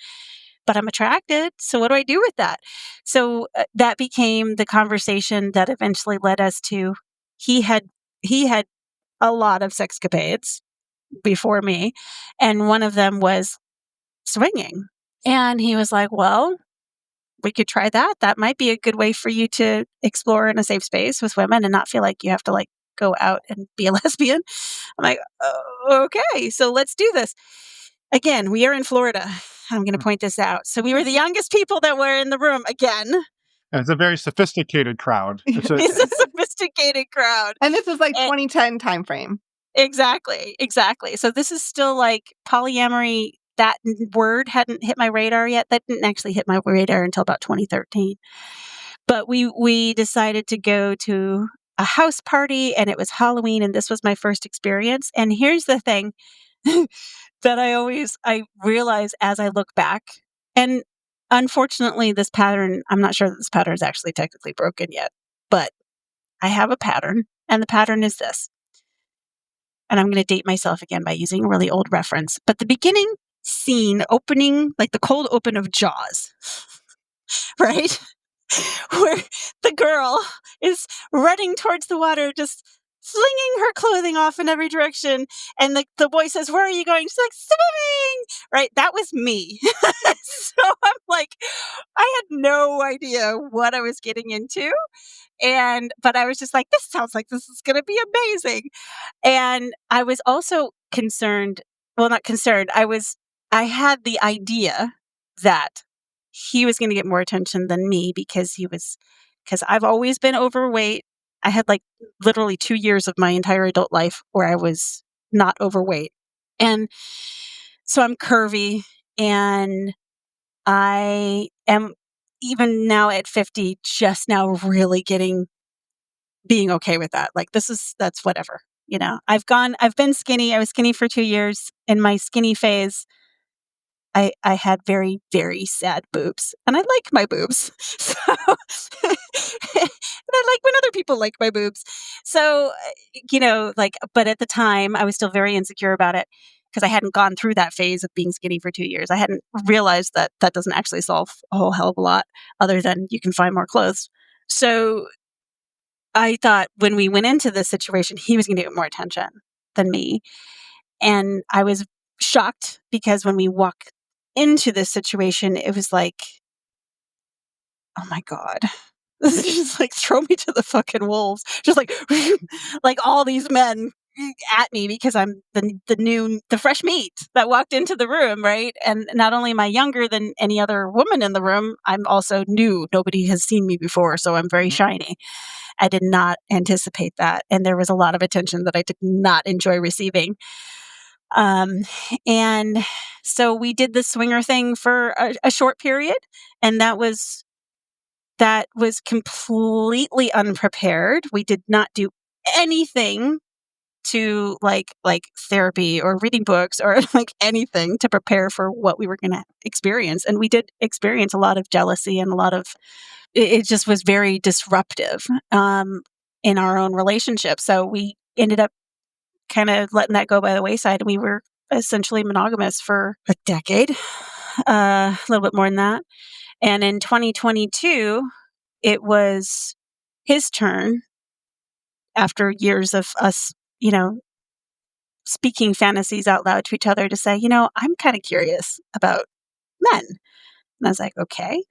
but I'm attracted. So what do I do with that? So that became the conversation that eventually led us to, he had a lot of sexcapades before me, and one of them was swinging. And he was like, well, we could try that. That might be a good way for you to explore in a safe space with women and not feel like you have to like go out and be a lesbian. I'm like, oh, okay, so let's do this. Again, we are in Florida. I'm going to point this out. So we were the youngest people that were in the room again. It's a very sophisticated crowd. It's a sophisticated crowd. And this is like 2010 timeframe. Exactly. So this is still like polyamory. That word hadn't hit my radar yet. That didn't actually hit my radar until about 2013. But we decided to go to a house party, and it was Halloween, and this was my first experience. And here's the thing that I realize as I look back, and unfortunately this pattern, I'm not sure that this pattern is actually technically broken yet, but I have a pattern, and the pattern is this. And I'm going to date myself again by using a really old reference, but the beginning scene opening, like the cold open of Jaws, right? Where the girl is running towards the water, just flinging her clothing off in every direction. And the boy says, where are you going? She's like, swimming, right? That was me. So I'm like, I had no idea what I was getting into. But I was just like, this sounds like this is going to be amazing. And I was also concerned, well, not concerned. I had the idea that he was going to get more attention than me because I've always been overweight. I had like literally 2 years of my entire adult life where I was not overweight. And so I'm curvy, and I am even now at 50, just now really being okay with that. Like that's whatever, I've been skinny. I was skinny for 2 years. In my skinny phase, I had very, very sad boobs, and I like my boobs. So, and I like when other people like my boobs. So, but at the time I was still very insecure about it because I hadn't gone through that phase of being skinny for 2 years. I hadn't realized that that doesn't actually solve a whole hell of a lot other than you can find more clothes. So I thought when we went into this situation, he was going to get more attention than me. And I was shocked because when we walked into this situation, it was like, oh my God, this is just like throw me to the fucking wolves. Just like, like all these men at me because I'm the fresh meat that walked into the room, right? And not only am I younger than any other woman in the room, I'm also new. Nobody has seen me before, so I'm very shiny. I did not anticipate that. And there was a lot of attention that I did not enjoy receiving. And so we did the swinger thing for a short period, and that was completely unprepared. We did not do anything to like therapy or reading books or like anything to prepare for what we were going to experience. And we did experience a lot of jealousy and it just was very disruptive in our own relationship. So we ended up kind of letting that go by the wayside. And we were essentially monogamous for a decade, a little bit more than that. And in 2022, it was his turn after years of us, speaking fantasies out loud to each other, to say, I'm kind of curious about men. And I was like, okay.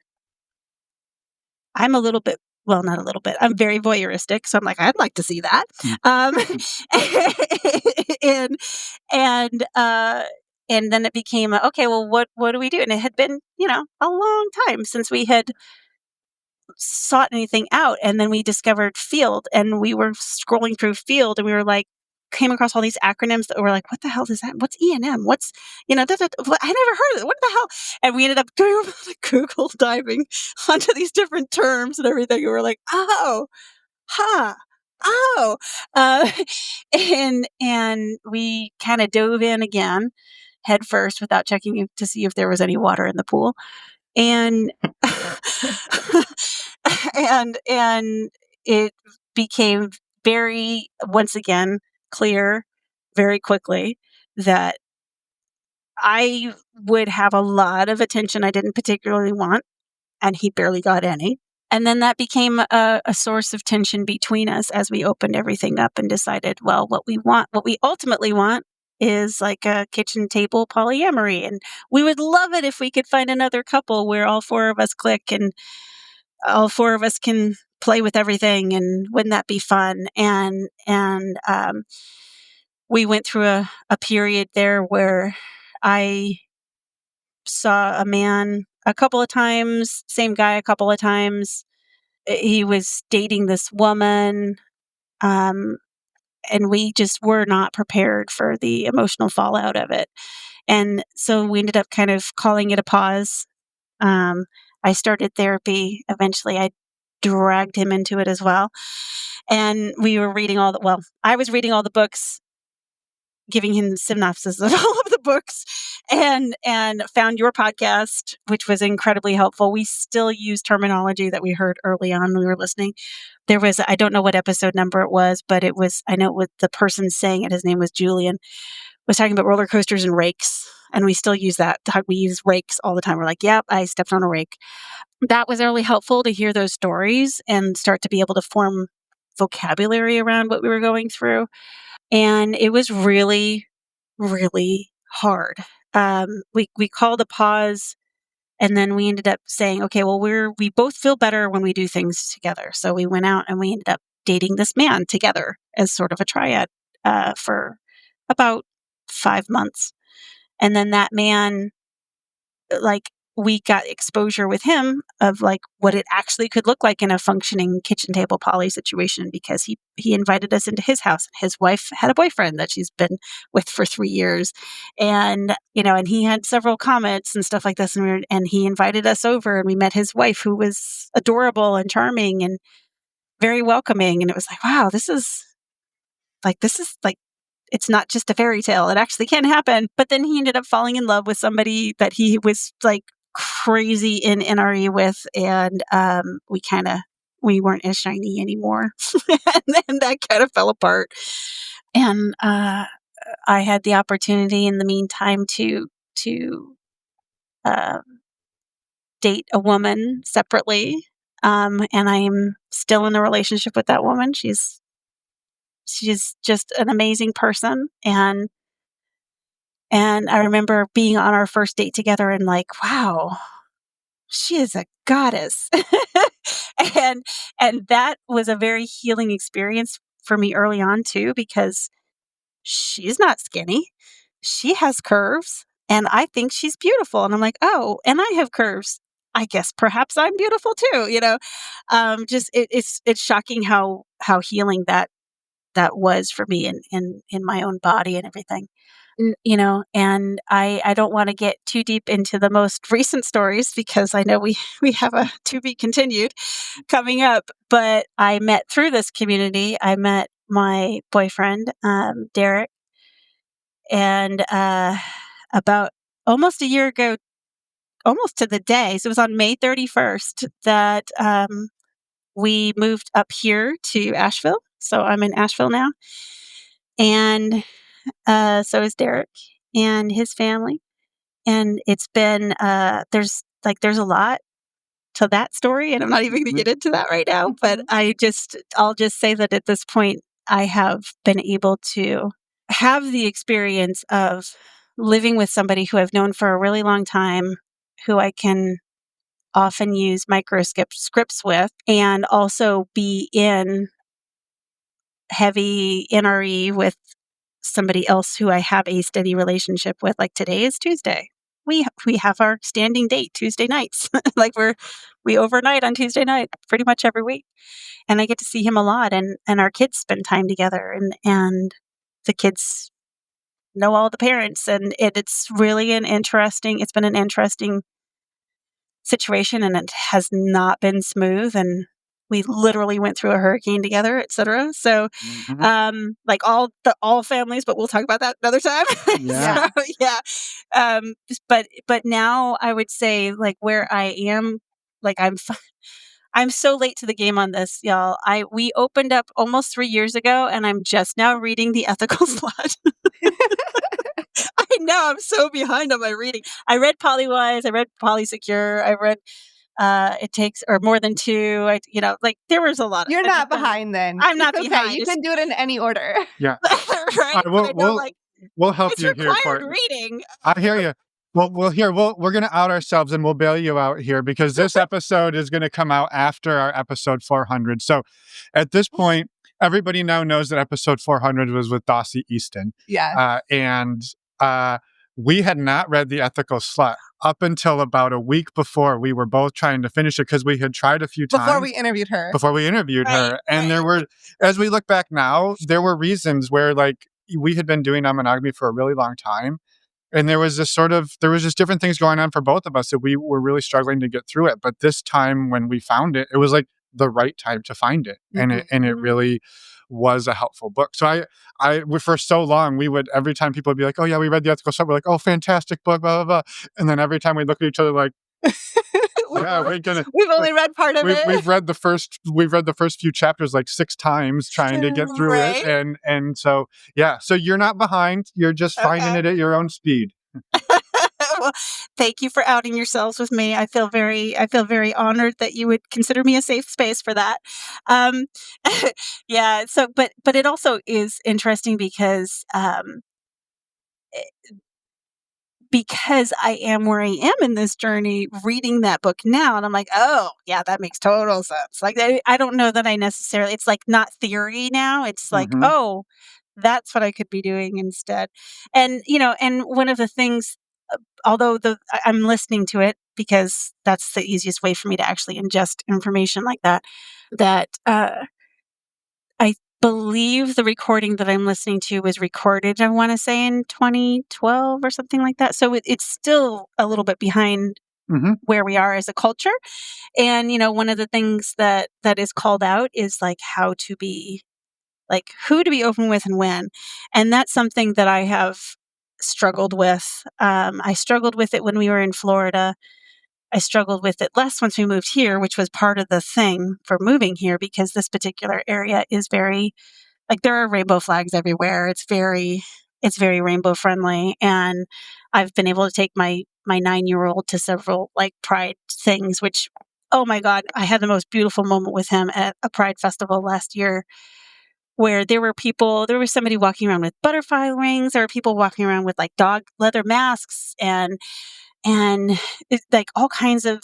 I'm a little bit, well, not a little bit, I'm very voyeuristic. So I'm like, I'd like to see that. and, and, and then it became, okay, well, what do we do? And it had been, a long time since we had sought anything out. And then we discovered Field, and we were scrolling through Field, and we were like, came across all these acronyms that were like, what the hell is that? What's E&M? What's, I never heard of it. What the hell? And we ended up doing Google diving onto these different terms and everything. And we're like, oh, huh. Oh, and we kind of dove in again head first without checking to see if there was any water in the pool. And and it became very, once again, clear very quickly that I would have a lot of attention I didn't particularly want, and he barely got any. And then that became a source of tension between us as we opened everything up and decided, well, what we ultimately want is like a kitchen table polyamory. And we would love it if we could find another couple where all four of us click and all four of us can play with everything. And wouldn't that be fun? And we went through a period there where I saw a man a couple of times, same guy a couple of times. He was dating this woman, and we just were not prepared for the emotional fallout of it. And so we ended up kind of calling it a pause. I started therapy. Eventually, I dragged him into it as well. And we were reading I was reading all the books, giving him synopsis of all of the books, and found your podcast, which was incredibly helpful. We still use terminology that we heard early on when we were listening. There was, I don't know what episode number it was, but I know what the person saying it, his name was Julian, was talking about roller coasters and rakes. And we still use that. We use rakes all the time. We're like, yep, I stepped on a rake. That was really helpful to hear those stories and start to be able to form vocabulary around what we were going through. And it was really, really hard. We called a pause, and then we ended up saying, okay, well, we both feel better when we do things together. So we went out and we ended up dating this man together as sort of a triad for about 5 months. And then that man, we got exposure with him of what it actually could look like in a functioning kitchen table poly situation, because he invited us into his house. His wife had a boyfriend that she's been with for 3 years. And, and he had several comments and stuff like this. And he invited us over, and we met his wife, who was adorable and charming and very welcoming. And it was like, wow, this is it's not just a fairy tale. It actually can happen. But then he ended up falling in love with somebody that he was crazy in NRE with. And we weren't as shiny anymore. And then that kind of fell apart. And I had the opportunity in the meantime to date a woman separately. And I am still in a relationship with that woman. She's just an amazing person. And I remember being on our first date together and wow, she is a goddess. and that was a very healing experience for me early on too, because she's not skinny. She has curves, and I think she's beautiful. And I'm like, oh, and I have curves. I guess perhaps I'm beautiful too, it's shocking how healing that was for me in my own body and everything. And I don't want to get too deep into the most recent stories, because I know we have a to be continued coming up. But I met through this community. I met my boyfriend, Derek, and about almost a year ago, almost to the day. So it was on May 31st that we moved up here to Asheville. So I'm in Asheville now. And so is Derek and his family. And it's been, there's a lot to that story, and I'm not even going to get into that right now, but I'll just say that at this point, I have been able to have the experience of living with somebody who I've known for a really long time, who I can often use scripts with, and also be in heavy NRE with somebody else who I have a steady relationship with. Like today is Tuesday. We have our standing date Tuesday nights. Like we overnight on Tuesday night pretty much every week. And I get to see him a lot, and our kids spend time together, and the kids know all the parents, and it's really it's been an interesting situation, and it has not been smooth, and we literally went through a hurricane together, etc. So like all families, but we'll talk about that another time. Yeah. So, yeah. But now I would say, like, where I am, like, I'm so late to the game on this, y'all. We opened up almost 3 years ago, and I'm just now reading The Ethical Slut. I know, I'm so behind on my reading. I read Polywise, I read Polysecure, I read It Takes, or More Than Two. Like, there was a lot of. You're not behind then. I'm not It's okay. behind. You can do it in any order. Yeah. Right? But I know, like, We'll help it's you here, required Courtney. reading. I hear you. Well, we're going to out ourselves, and we'll bail you out here, because this episode is going to come out after our episode 400. So at this point, everybody now knows that episode 400 was with Dossie Easton. Yeah. And we had not read The Ethical Slut up until about a week before. We were both trying to finish it because we had tried a few times. Before we interviewed her. And there were, as we look back now, there were reasons where, like, we had been doing non-monogamy for a really long time. And there was just different things going on for both of us that we were really struggling to get through it. But this time when we found it, it was like the right time to find it. Mm-hmm. And it really was a helpful book. So for so long, we would, every time people would be like, oh yeah, we read The Ethical Slut, we're like, oh, fantastic book, blah, blah, blah. And then every time we look at each other like, yeah, we've only read part of it. We've read the first few chapters like 6 times trying to get through it. And so, yeah, so you're not behind. You're just finding it at your own speed. Well, thank you for outing yourselves with me. I feel very honored that you would consider me a safe space for that. Yeah. So, but it also is interesting because I am where I am in this journey, reading that book now, and I'm like, oh yeah, that makes total sense. Like, I don't know that I necessarily. It's like not theory now. It's like, oh, that's what I could be doing instead. And and one of the things, although I'm listening to it because that's the easiest way for me to actually ingest information like that. I believe the recording that I'm listening to was recorded, I want to say, in 2012 or something like that. So it's still a little bit behind where we are as a culture. And, one of the things that is called out is like how to be, like, who to be open with and when. And that's something that I have struggled with. I struggled with it when we were in Florida. I struggled with it less once we moved here, which was part of the thing for moving here, because this particular area is very, like, there are rainbow flags everywhere. It's very rainbow friendly. And I've been able to take my 9-year-old to several, like, pride things, which, oh my God, I had the most beautiful moment with him at a pride festival last year, where there was somebody walking around with butterfly rings. There were people walking around with, like, dog leather masks and it's like all kinds of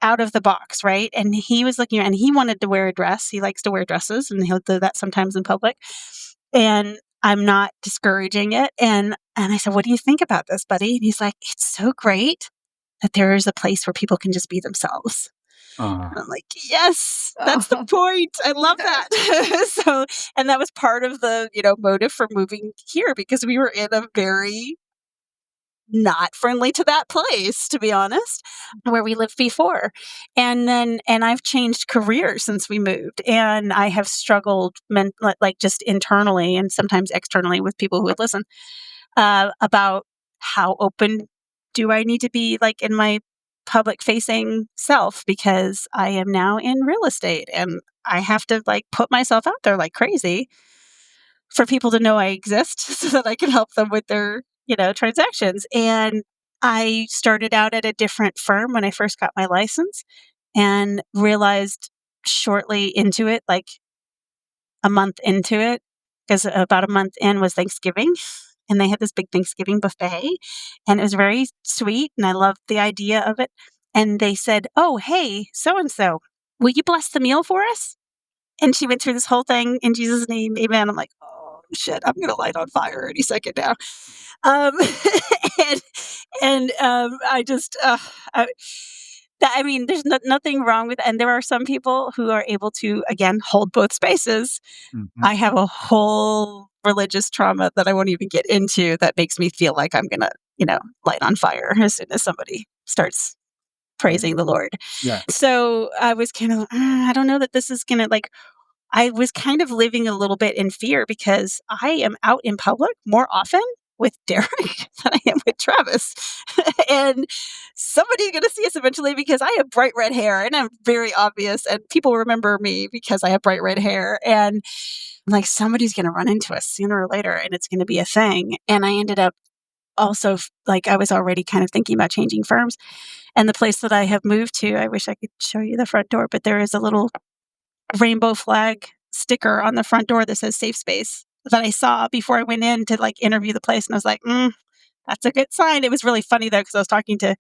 out of the box, right? And he was looking around, and he wanted to wear a dress. He likes to wear dresses, and he'll do that sometimes in public. And I'm not discouraging it. And I said, what do you think about this, buddy? And he's like, it's so great that there is a place where people can just be themselves. And I'm like, yes, that's the point. I love that. And that was part of the, motive for moving here, because we were in a very not friendly to that place, to be honest, where we lived before. And I've changed careers since we moved, and I have struggled like just internally and sometimes externally with people who would listen about how open do I need to be, like, in my public facing self, because I am now in real estate and I have to, like, put myself out there like crazy for people to know I exist so that I can help them with their, transactions. And I started out at a different firm when I first got my license, and realized shortly into it, like, a month into it, because about a month in was Thanksgiving, and they had this big Thanksgiving buffet, and it was very sweet, and I loved the idea of it. And they said, "Oh, hey, so-and-so, will you bless the meal for us?" And she went through this whole thing, "In Jesus' name, amen." I'm like, "Oh, shit, I'm going to light on fire any second now." Um, I just, I mean, there's nothing wrong with, and there are some people who are able to, again, hold both spaces. Mhm. I have a whole religious trauma that I won't even get into that makes me feel like I'm gonna, light on fire as soon as somebody starts praising the Lord. Yeah. So I was kind of, I don't know that this is gonna like. I was kind of living a little bit in fear because I am out in public more often with Derek than I am with Travis. And somebody's going to see us eventually because I have bright red hair and I'm very obvious, and people remember me because I have bright red hair. And like somebody's going to run into us sooner or later and it's going to be a thing. And I ended up also like I was already kind of thinking about changing firms. And the place that I have moved to, I wish I could show you the front door, but there is a little rainbow flag sticker on the front door that says safe space that I saw before I went in to like interview the place. And I was like, that's a good sign. It was really funny though, because I was talking to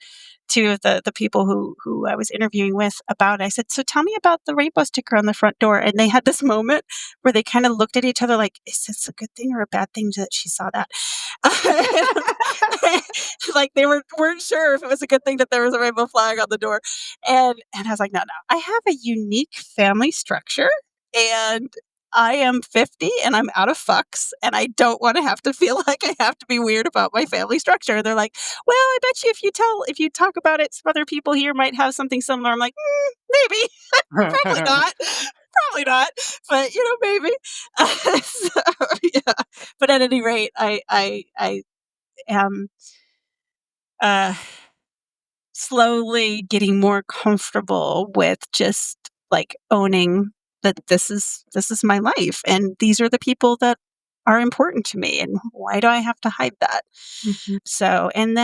two of the people who I was interviewing with about it. I said, "So tell me about the rainbow sticker on the front door." And they had this moment where they kind of looked at each other like, "Is this a good thing or a bad thing that she saw that?" Like they weren't sure if it was a good thing that there was a rainbow flag on the door. And I was like, no. I have a unique family structure, and I am 50 and I'm out of fucks, and I don't want to have to feel like I have to be weird about my family structure. They're like, "Well, I bet you if you talk about it, some other people here might have something similar." I'm like, maybe, probably not. Probably not, but maybe. So, yeah. But at any rate, I am slowly getting more comfortable with just like owning that this is my life, and these are the people that are important to me, and why do I have to hide that? Mhm. So, and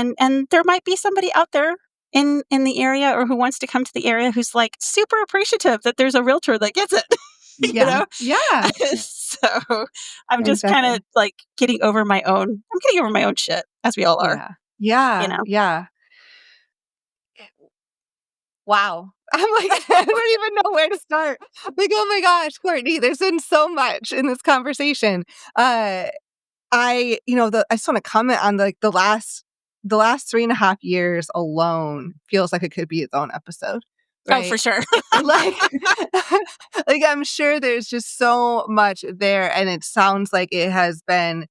there might be somebody out there in the area or who wants to come to the area who's like super appreciative that there's a realtor that gets it. Yeah. Yeah. So I'm just kind of Exactly. like I'm getting over my own shit, as we all are, Yeah. you Yeah. know. Yeah. Wow. I'm like, I don't even know where to start. Like, oh my gosh, Courtney, there's been so much in this conversation. I just want to comment on the last 3.5 years alone feels like it could be its own episode, Oh, for right? sure. Like, like I'm sure there's just so much there, and it sounds like it has been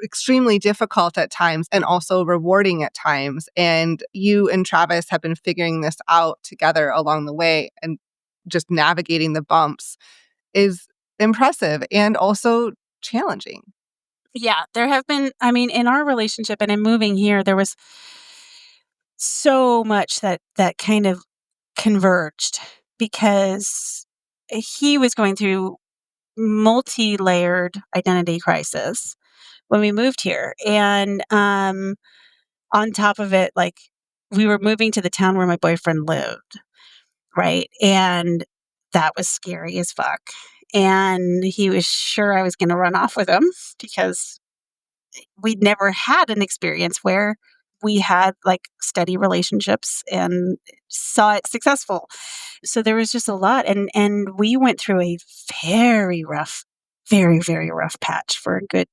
extremely difficult at times and also rewarding at times. And you and Travis have been figuring this out together along the way, and just navigating the bumps is impressive and also challenging. Yeah, there have been, I mean, in our relationship and in moving here, there was so much that kind of converged because he was going through multi-layered identity crisis when we moved here. And on top of it, like we were moving to the town where my boyfriend lived, right? And that was scary as fuck. And he was sure I was going to run off with him because we'd never had an experience where we had like steady relationships and saw it successful. So there was just a lot, and we went through a very rough, very very rough patch for a good,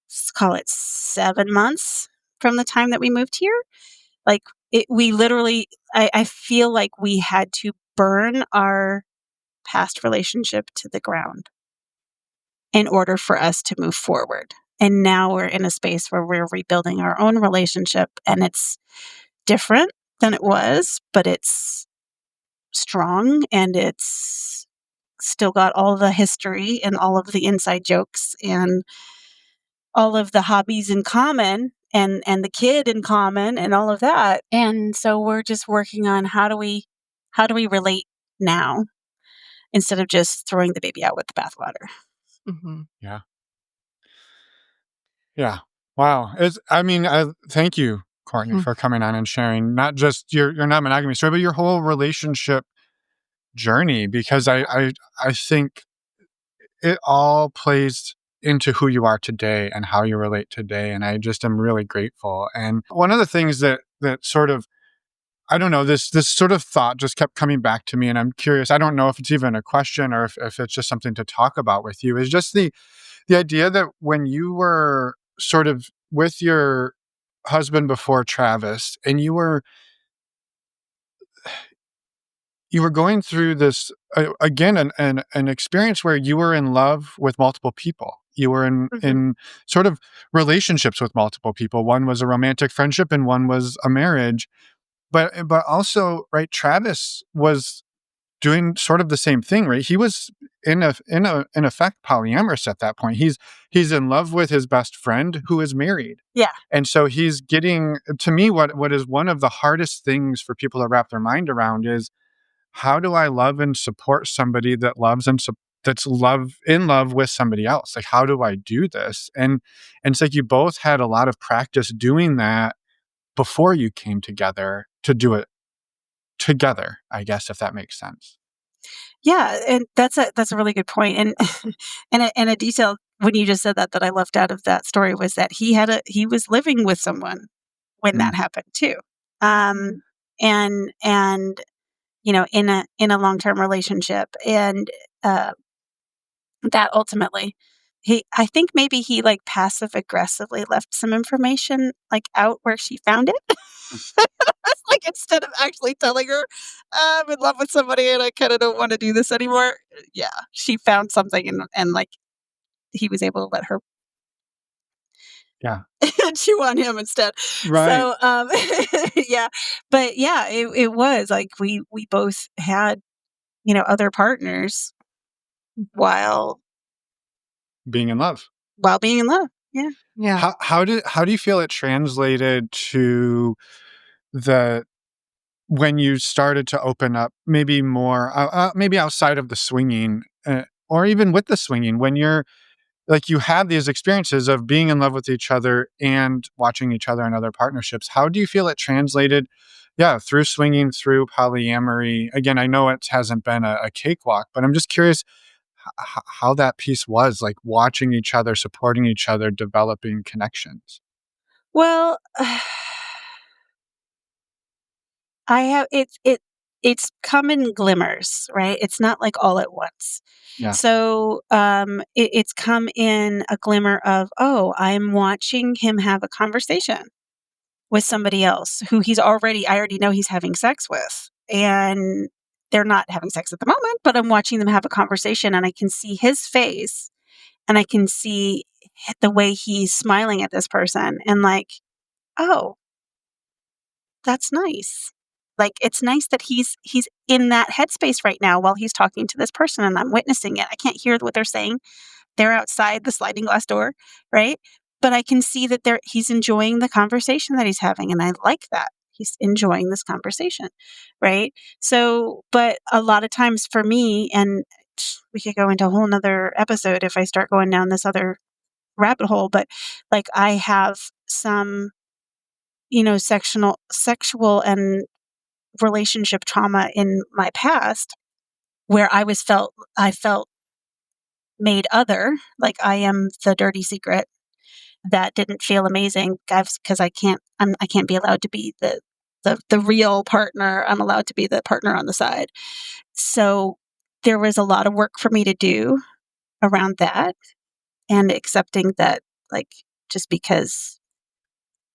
let's call it 7 months from the time that we moved here. Like we literally, I feel like we had to burn our past relationship to the ground in order for us to move forward. And now we're in a space where we're rebuilding our own relationship, and it's different than it was, but it's strong, and it's still got all the history and all of the inside jokes and all of the hobbies in common, and the kid in common and all of that. And so we're just working on how do we relate now instead of just throwing the baby out with the bathwater. Mm-hmm. Yeah. Yeah. Wow. Thank you, Courtney, for coming on and sharing not just your non-monogamy story, but your whole relationship journey, because I think it all plays into who you are today and how you relate today. And I just am really grateful. And one of the things that sort of, I don't know, this sort of thought just kept coming back to me, and I'm curious. I don't know if it's even a question or if it's just something to talk about with you. Is just the idea that when you were sort of with your husband before Travis, and you were going through this again, an experience where you were in love with multiple people. You were in sort of relationships with multiple people. One was a romantic friendship, and one was a marriage. But also, right, Travis was doing sort of the same thing, right? He was in effect polyamorous at that point. He's in love with his best friend who is married. Yeah. And so he's getting, to me, what is one of the hardest things for people to wrap their mind around is, how do I love and support somebody that loves and that's in love with somebody else? Like, how do I do this? And it's like you both had a lot of practice doing that before you came together to do it together, I guess, if that makes sense. Yeah, and that's a really good point. And and a detail when you just said that I left out of that story was that he was living with someone when that happened too. And in a long-term relationship, and that ultimately I think maybe he like passive aggressively left some information like out where she found it. Like, instead of actually telling her, I'm in love with somebody and I kind of don't want to do this anymore. Yeah, she found something, and like he was able to let her Yeah. chew on him instead. Right. So, yeah, but yeah, it was like we both had, other partners while Being in love. being in love. Yeah. Yeah. How do you feel it translated to the when you started to open up maybe more, maybe outside of the swinging, or even with the swinging, when you're like, you have these experiences of being in love with each other and watching each other in other partnerships. How do you feel it translated? Yeah, through swinging, through polyamory. Again, I know it hasn't been a cakewalk, but I'm just curious how that piece was, like watching each other, supporting each other, developing connections. Well, I have it's come in glimmers, right? It's not like all at once. Yeah. So it's come in a glimmer of, oh, I'm watching him have a conversation with somebody else who I already know he's having sex with. And they're not having sex at the moment, but I'm watching them have a conversation, and I can see his face, and I can see the way he's smiling at this person, and like, oh, that's nice. Like, it's nice that he's in that headspace right now while he's talking to this person, and I'm witnessing it. I can't hear what they're saying. They're outside the sliding glass door, right? But I can see that he's enjoying the conversation that he's having, and I like that. He's enjoying this conversation, right? So, but a lot of times for me, and we could go into a whole nother episode if I start going down this other rabbit hole, but like I have some, sexual and relationship trauma in my past where I felt made other, like I am the dirty secret that didn't feel amazing, guys, because I can't be allowed to be the real partner. I'm allowed to be the partner on the side. So there was a lot of work for me to do around that, and accepting that, like, just because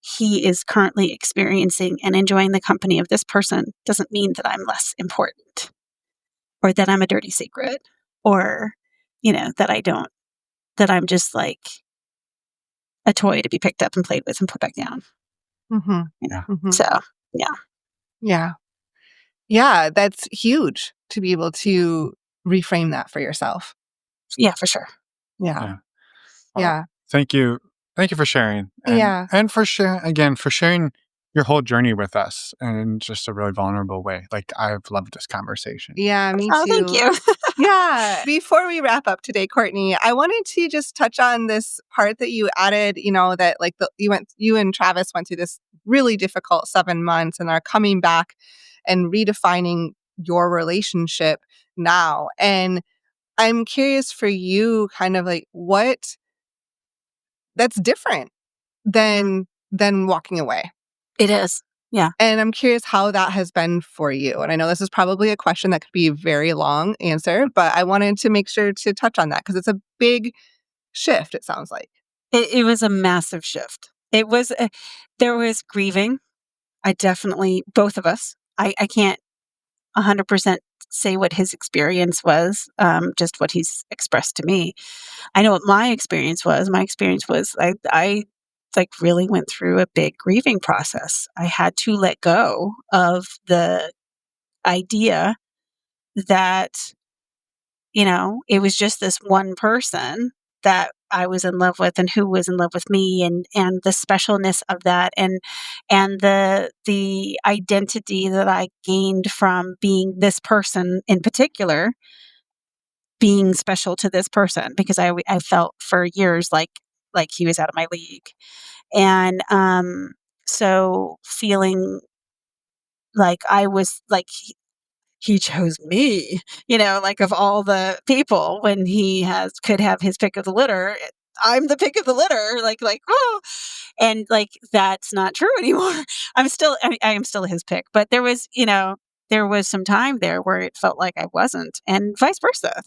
he is currently experiencing and enjoying the company of this person doesn't mean that I'm less important, or that I'm a dirty secret, or, that I'm just like a toy to be picked up and played with and put back down. Mm-hmm. So, yeah. Yeah. Yeah. That's huge to be able to reframe that for yourself. Yeah, for sure. Yeah. Well, Yeah. thank you. Thank you for sharing. And for sharing your whole journey with us in just a really vulnerable way. Like, I've loved this conversation. Yeah, me too. Oh, thank you. Yeah. Before we wrap up today, Courtney, I wanted to just touch on this part that you added, that like you and Travis went through this really difficult 7 months and are coming back and redefining your relationship now. And I'm curious for you, kind of like what that's different than walking away. It is. Yeah. And I'm curious how that has been for you. And I know this is probably a question that could be a very long answer, but I wanted to make sure to touch on that because it's a big shift, it sounds like. It was a massive shift. It was, there was grieving. I definitely, both of us, I can't 100% say what his experience was, just what he's expressed to me. I know what my experience was. My experience was I like really went through a big grieving process. I had to let go of the idea that, it was just this one person that I was in love with and who was in love with me, and the specialness of that, and the identity that I gained from being this person in particular, being special to this person, because I felt for years like he was out of my league. And so feeling like I was like he chose me, like of all the people, when he could have his pick of the litter, I'm the pick of the litter, oh, and like that's not true anymore. I am still his pick, but there was some time there where it felt like I wasn't, and vice versa.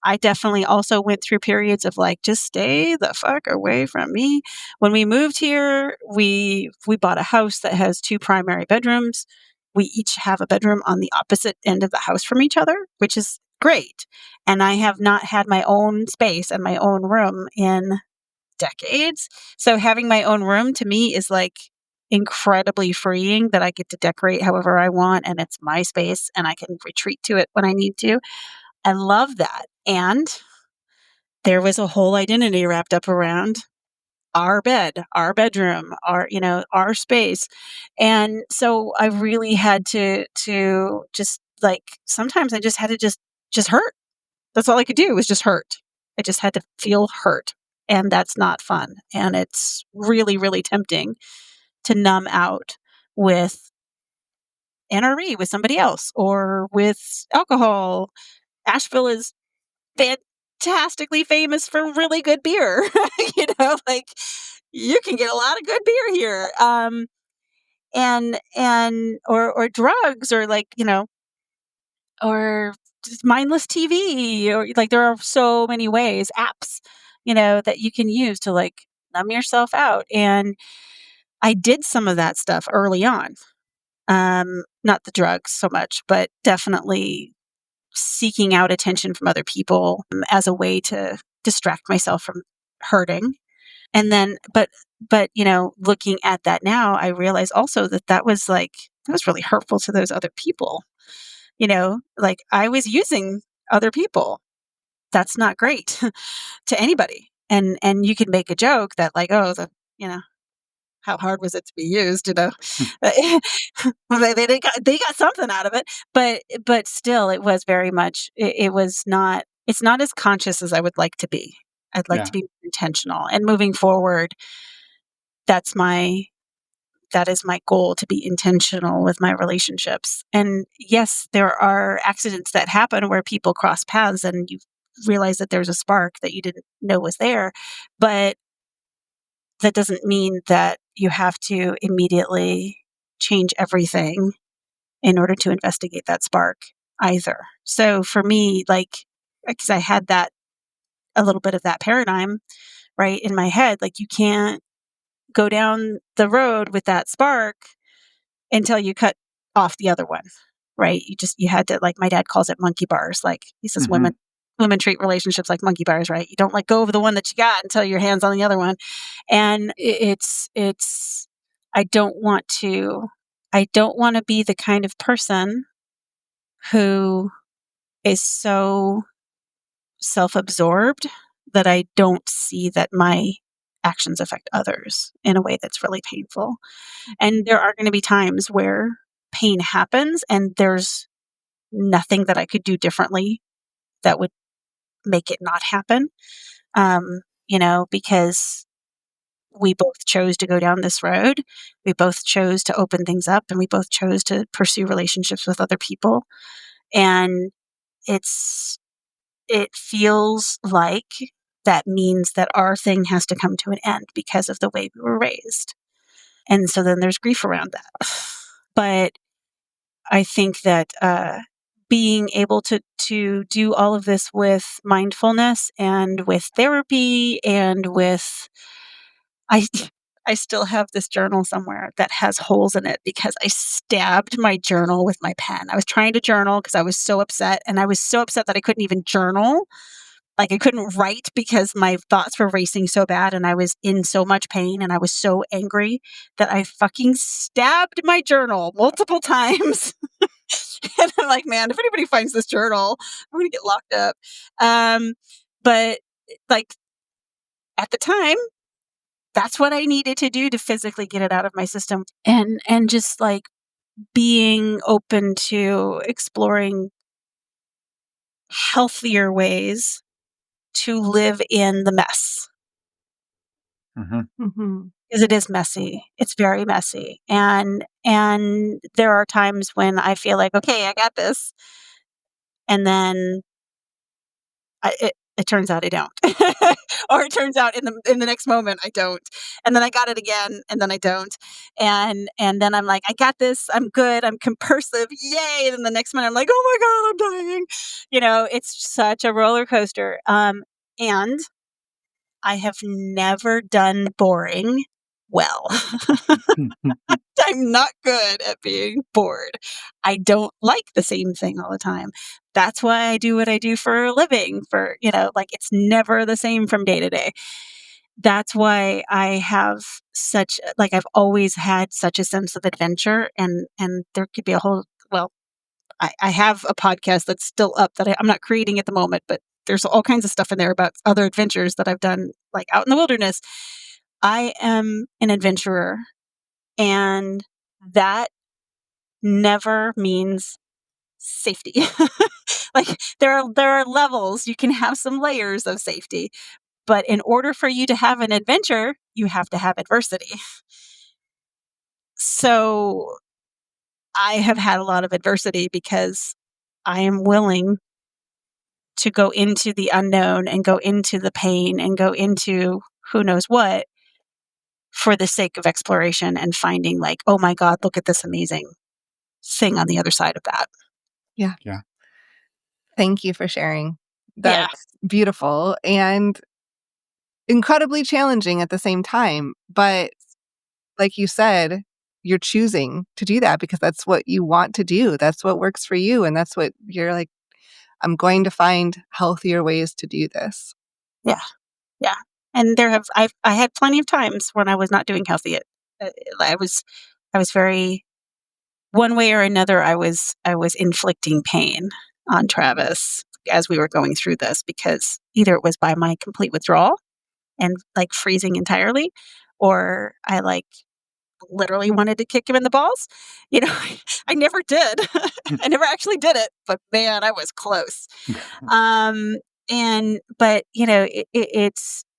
I definitely also went through periods of like, just stay the fuck away from me. When we moved here, we bought a house that has 2 primary bedrooms. We each have a bedroom on the opposite end of the house from each other, which is great. And I have not had my own space and my own room in decades. So having my own room to me is like incredibly freeing, that I get to decorate however I want, and it's my space and I can retreat to it when I need to. I love that. And there was a whole identity wrapped up around our bed, our bedroom, our space. And so I really had to just like, sometimes I just had to just hurt. That's all I could do was just hurt. I just had to feel hurt. And that's not fun. And it's really, really tempting to numb out with NRE, with somebody else, or with alcohol. Asheville is fantastically famous for really good beer. Like you can get a lot of good beer here. Or drugs, or or just mindless TV, or like there are so many ways, apps, that you can use to like numb yourself out. And I did some of that stuff early on. Not the drugs so much, but definitely seeking out attention from other people, as a way to distract myself from hurting. And then, but looking at that now, I realize also that was really hurtful to those other people. Like I was using other people. That's not great to anybody. And you can make a joke that like, oh, how hard was it to be used? Well, they got something out of it, but still, it was very much. It was not. It's not as conscious as I would like to be. I'd like to be intentional, and moving forward, that is my goal, to be intentional with my relationships. And yes, there are accidents that happen where people cross paths and you realize that there's a spark that you didn't know was there, but that doesn't mean that you have to immediately change everything in order to investigate that spark either. So for me, because I had a little bit of that paradigm right in my head, like you can't go down the road with that spark until you cut off the other one, right? You had to, like my dad calls it monkey bars. Like he says, women treat relationships like monkey bars, right? You don't let go of the one that you got until your hand's on the other one. And it's, I don't want to be the kind of person who is so self-absorbed that I don't see that my actions affect others in a way that's really painful. And there are going to be times where pain happens and there's nothing that I could do differently that would make it not happen. Because we both chose to go down this road. We both chose to open things up, and we both chose to pursue relationships with other people. And it feels like that means that our thing has to come to an end because of the way we were raised. And so then there's grief around that. But I think that being able to do all of this with mindfulness and with therapy and with I still have this journal somewhere that has holes in it because I stabbed my journal with my pen. I was trying to journal because I was so upset, and I was so upset that I couldn't even journal. Like, I couldn't write because my thoughts were racing so bad, and I was in so much pain, and I was so angry that I fucking stabbed my journal multiple times. And I'm like, man, if anybody finds this journal, I'm going to get locked up. But like, at the time, that's what I needed to do to physically get it out of my system, and just like being open to exploring healthier ways to live in the mess. Because it is messy. It's very messy. And there are times when I feel like, okay, I got this. And then it turns out I don't. Or it turns out in the next moment I don't. And then I got it again, and then I don't. And then I'm like, I got this. I'm good. I'm compulsive. Yay. And then the next minute I'm like, oh my God, I'm dying. It's such a roller coaster. And I have never done boring well. I'm not good at being bored. I don't like the same thing all the time. That's why I do what I do for a living, it's never the same from day to day. That's why I have I've always had such a sense of adventure, and there could be I have a podcast that's still up that I'm not creating at the moment, but there's all kinds of stuff in there about other adventures that I've done, like out in the wilderness. I am an adventurer, and that never means safety. Like, there are levels. You can have some layers of safety, but in order for you to have an adventure, you have to have adversity. So I have had a lot of adversity because I am willing to go into the unknown and go into the pain and go into who knows what for the sake of exploration and finding, like, oh my God, look at this amazing thing on the other side of that. Yeah. Yeah. Thank you for sharing. That's beautiful and incredibly challenging at the same time. But like you said, you're choosing to do that because that's what you want to do. That's what works for you. And that's what you're like, I'm going to find healthier ways to do this. Yeah. Yeah. And I had plenty of times when I was not doing healthy. I was very, one way or another, I was inflicting pain on Travis as we were going through this, because either it was by my complete withdrawal and like freezing entirely, or I literally wanted to kick him in the balls. I never did. I never actually did it, but man, I was close. But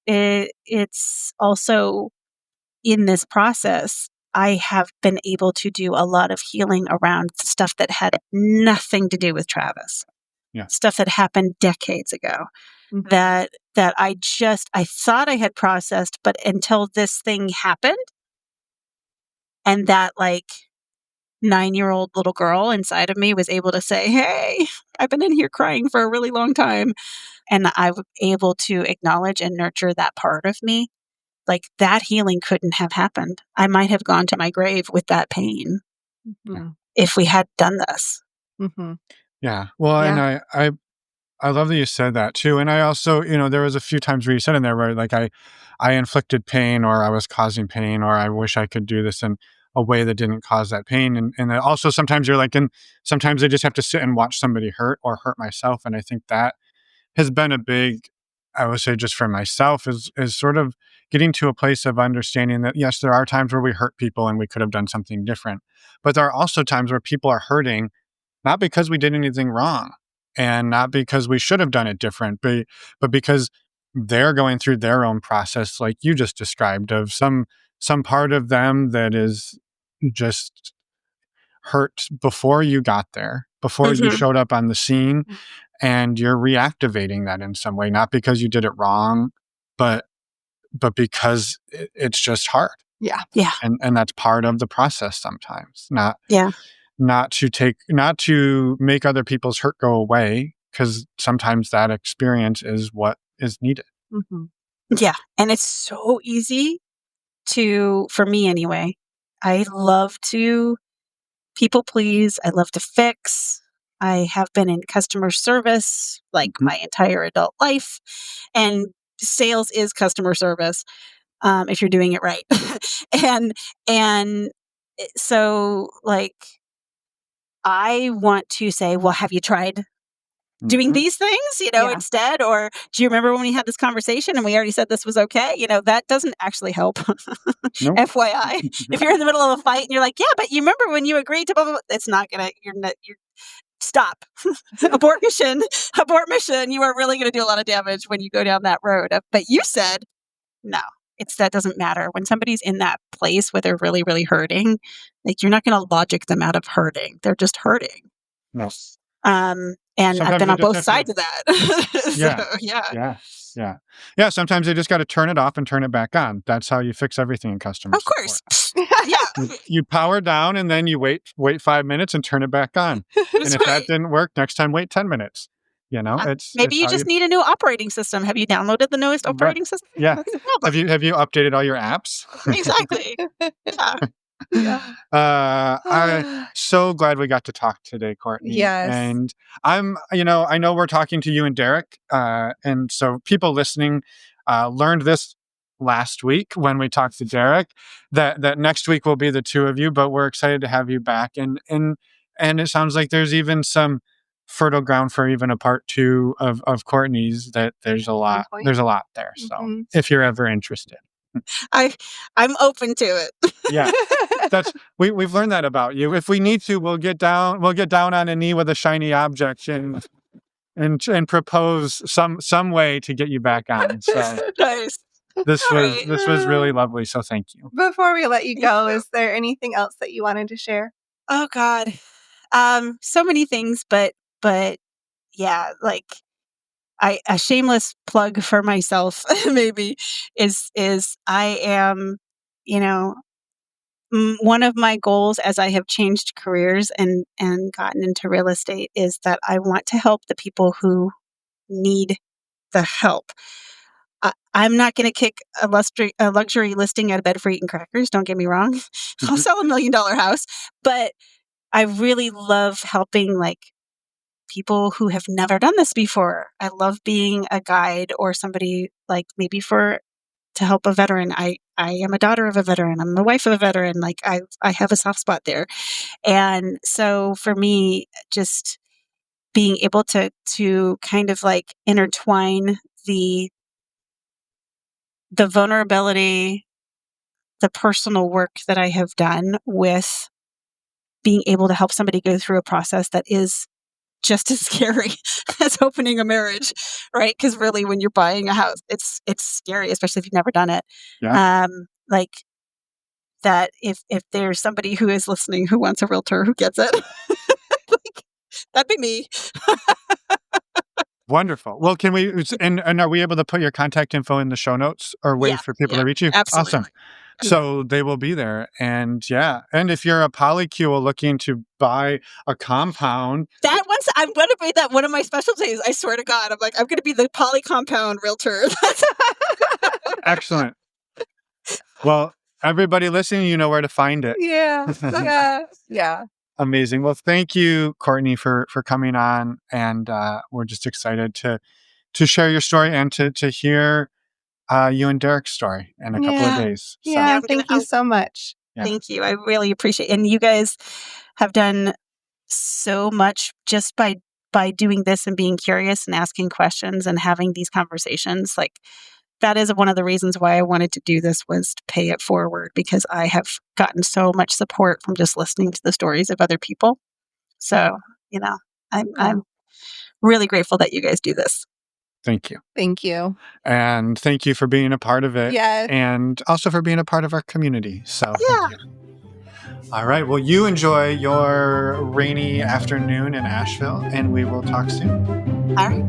it's also, in this process, I have been able to do a lot of healing around stuff that had nothing to do with Travis. Yeah. Stuff that happened decades ago. Mm-hmm. that I thought I had processed, but until this thing happened, and that 9-year-old little girl inside of me was able to say, hey, I've been in here crying for a really long time. And I was able to acknowledge and nurture that part of me. Like, that healing couldn't have happened. I might have gone to my grave with that pain if we had done this. Mm-hmm. Yeah. Well, and I love that you said that too. And I also, there was a few times where you said in there where I inflicted pain, or I was causing pain, or I wish I could do this in a way that didn't cause that pain. And also sometimes you're like, and sometimes I just have to sit and watch somebody hurt or hurt myself. And I think that has been a big, I would say, just for myself, is sort of getting to a place of understanding that, yes, there are times where we hurt people and we could have done something different. But there are also times where people are hurting, not because we did anything wrong and not because we should have done it different, but because they're going through their own process, like you just described, of some part of them that is just hurt before you got there, before you showed up on the scene, and you're reactivating that in some way, not because you did it wrong, but because it's just hard. Yeah. And that's part of the process sometimes. Not Yeah. not to make other people's hurt go away, because sometimes that experience is what is needed. Yeah. And it's so easy for me anyway, I love to people please. I love to fix. I have been in customer service like my entire adult life, and sales is customer service if you're doing it right. and so like I want to say, well, have you tried doing these things, instead? Or do you remember when we had this conversation and we already said this was okay? That doesn't actually help. Nope. FYI, if you're in the middle of a fight and you're like, yeah, but you remember when you agreed to blah, blah, blah, it's not going to, you're stop. Abort mission. You are really going to do a lot of damage when you go down that road. But you said, no, that doesn't matter. When somebody's in that place where they're really, really hurting, like you're not going to logic them out of hurting. They're just hurting. No. And Sometimes I've been you on just both have sides of that. Yeah. Sometimes they just got to turn it off and turn it back on. That's how you fix everything in customer Of course. support. You power down and then you wait 5 minutes and turn it back on. And if that didn't work, next time wait 10 minutes. Maybe you just need a new operating system. Have you downloaded the newest operating system? Yeah. Have you updated all your apps? Exactly. Yeah. I'm so glad we got to talk today, Courtney. Yes. And I know we're talking to you and Derek. And so people listening learned this last week when we talked to Derek, that next week will be the two of you, but we're excited to have you back. And it sounds like there's even some fertile ground for even a part 2 of Courtney's, that there's a lot there. So if you're ever interested. I'm open to it. Yeah. We've learned that about you. If we need to, we'll get down on a knee with a shiny object and propose some way to get you back on. So nice. This was really lovely. So thank you. Before we let you go, is there anything else that you wanted to share? Oh God. So many things, but yeah, like a shameless plug for myself maybe is I am, one of my goals as I have changed careers and gotten into real estate is that I want to help the people who need the help. I'm not going to kick a luxury listing out of bed for eating crackers. Don't get me wrong. I'll sell $1 million house, but I really love helping people who have never done this before. I love being a guide or somebody maybe to help a veteran. I am a daughter of a veteran. I'm the wife of a veteran. I have a soft spot there. And so for me, just being able to kind of intertwine the vulnerability, the personal work that I have done with being able to help somebody go through a process that is just as scary as opening a marriage, right? Because really, when you're buying a house, it's scary, especially if you've never done it. Yeah. That if there's somebody who is listening who wants a realtor who gets it, that'd be me. Wonderful. Well, can we and are we able to put your contact info in the show notes or wait for people to reach you? Absolutely. Awesome. So they will be there. And and if you're a polycule looking to buy a compound. I'm going to make that one of my specialties. I swear to God. I'm going to be the poly compound realtor. Excellent. Well, everybody listening, you know where to find it. Yeah. Amazing. Well, thank you, Courtney, for coming on. And we're just excited to share your story and to hear you and Derek's story in a couple of days. So. Yeah, thank you so much. Yeah. Thank you. I really appreciate it. And you guys have done so much just by doing this and being curious and asking questions and having these conversations. That is one of the reasons why I wanted to do this, was to pay it forward, because I have gotten so much support from just listening to the stories of other people. So, I'm really grateful that you guys do this. Thank you. Thank you. And thank you for being a part of it. Yes. And also for being a part of our community. So Yeah. thank you. All right. Well, you enjoy your rainy afternoon in Asheville, and we will talk soon. All right.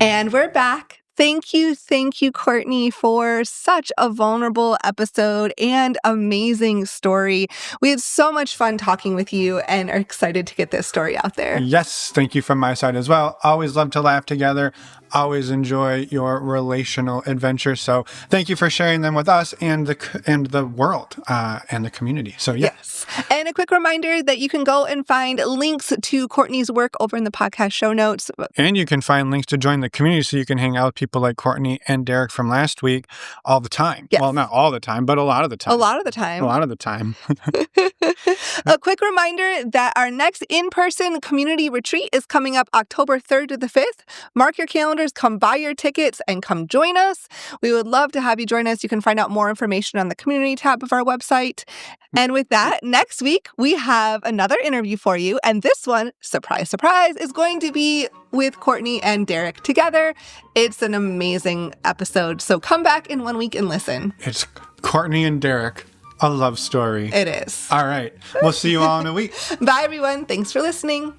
And we're back. Thank you, Courtney, for such a vulnerable episode and amazing story. We had so much fun talking with you and are excited to get this story out there. Yes, thank you from my side as well. Always love to laugh together. Always enjoy your relational adventures. So thank you for sharing them with us and the world and the community. So yeah. Yes. And a quick reminder that you can go and find links to Courtney's work over in the podcast show notes. And you can find links to join the community so you can hang out with people like Courtney and Derek from last week all the time. Yes. Well, not all the time, but a lot of the time. A lot of the time. A lot of the time. A quick reminder that our next in-person community retreat is coming up October 3rd to the 5th. Mark your calendars, come buy your tickets, and come join us. We would love to have you join us. You can find out more information on the community tab of our website. And with that, next week, we have another interview for you. And this one, surprise, surprise, is going to be with Courtney and Derek together. It's an amazing episode. So come back in 1 week and listen. It's Courtney and Derek, a love story. It is. All right. We'll see you all in a week. Bye, everyone. Thanks for listening.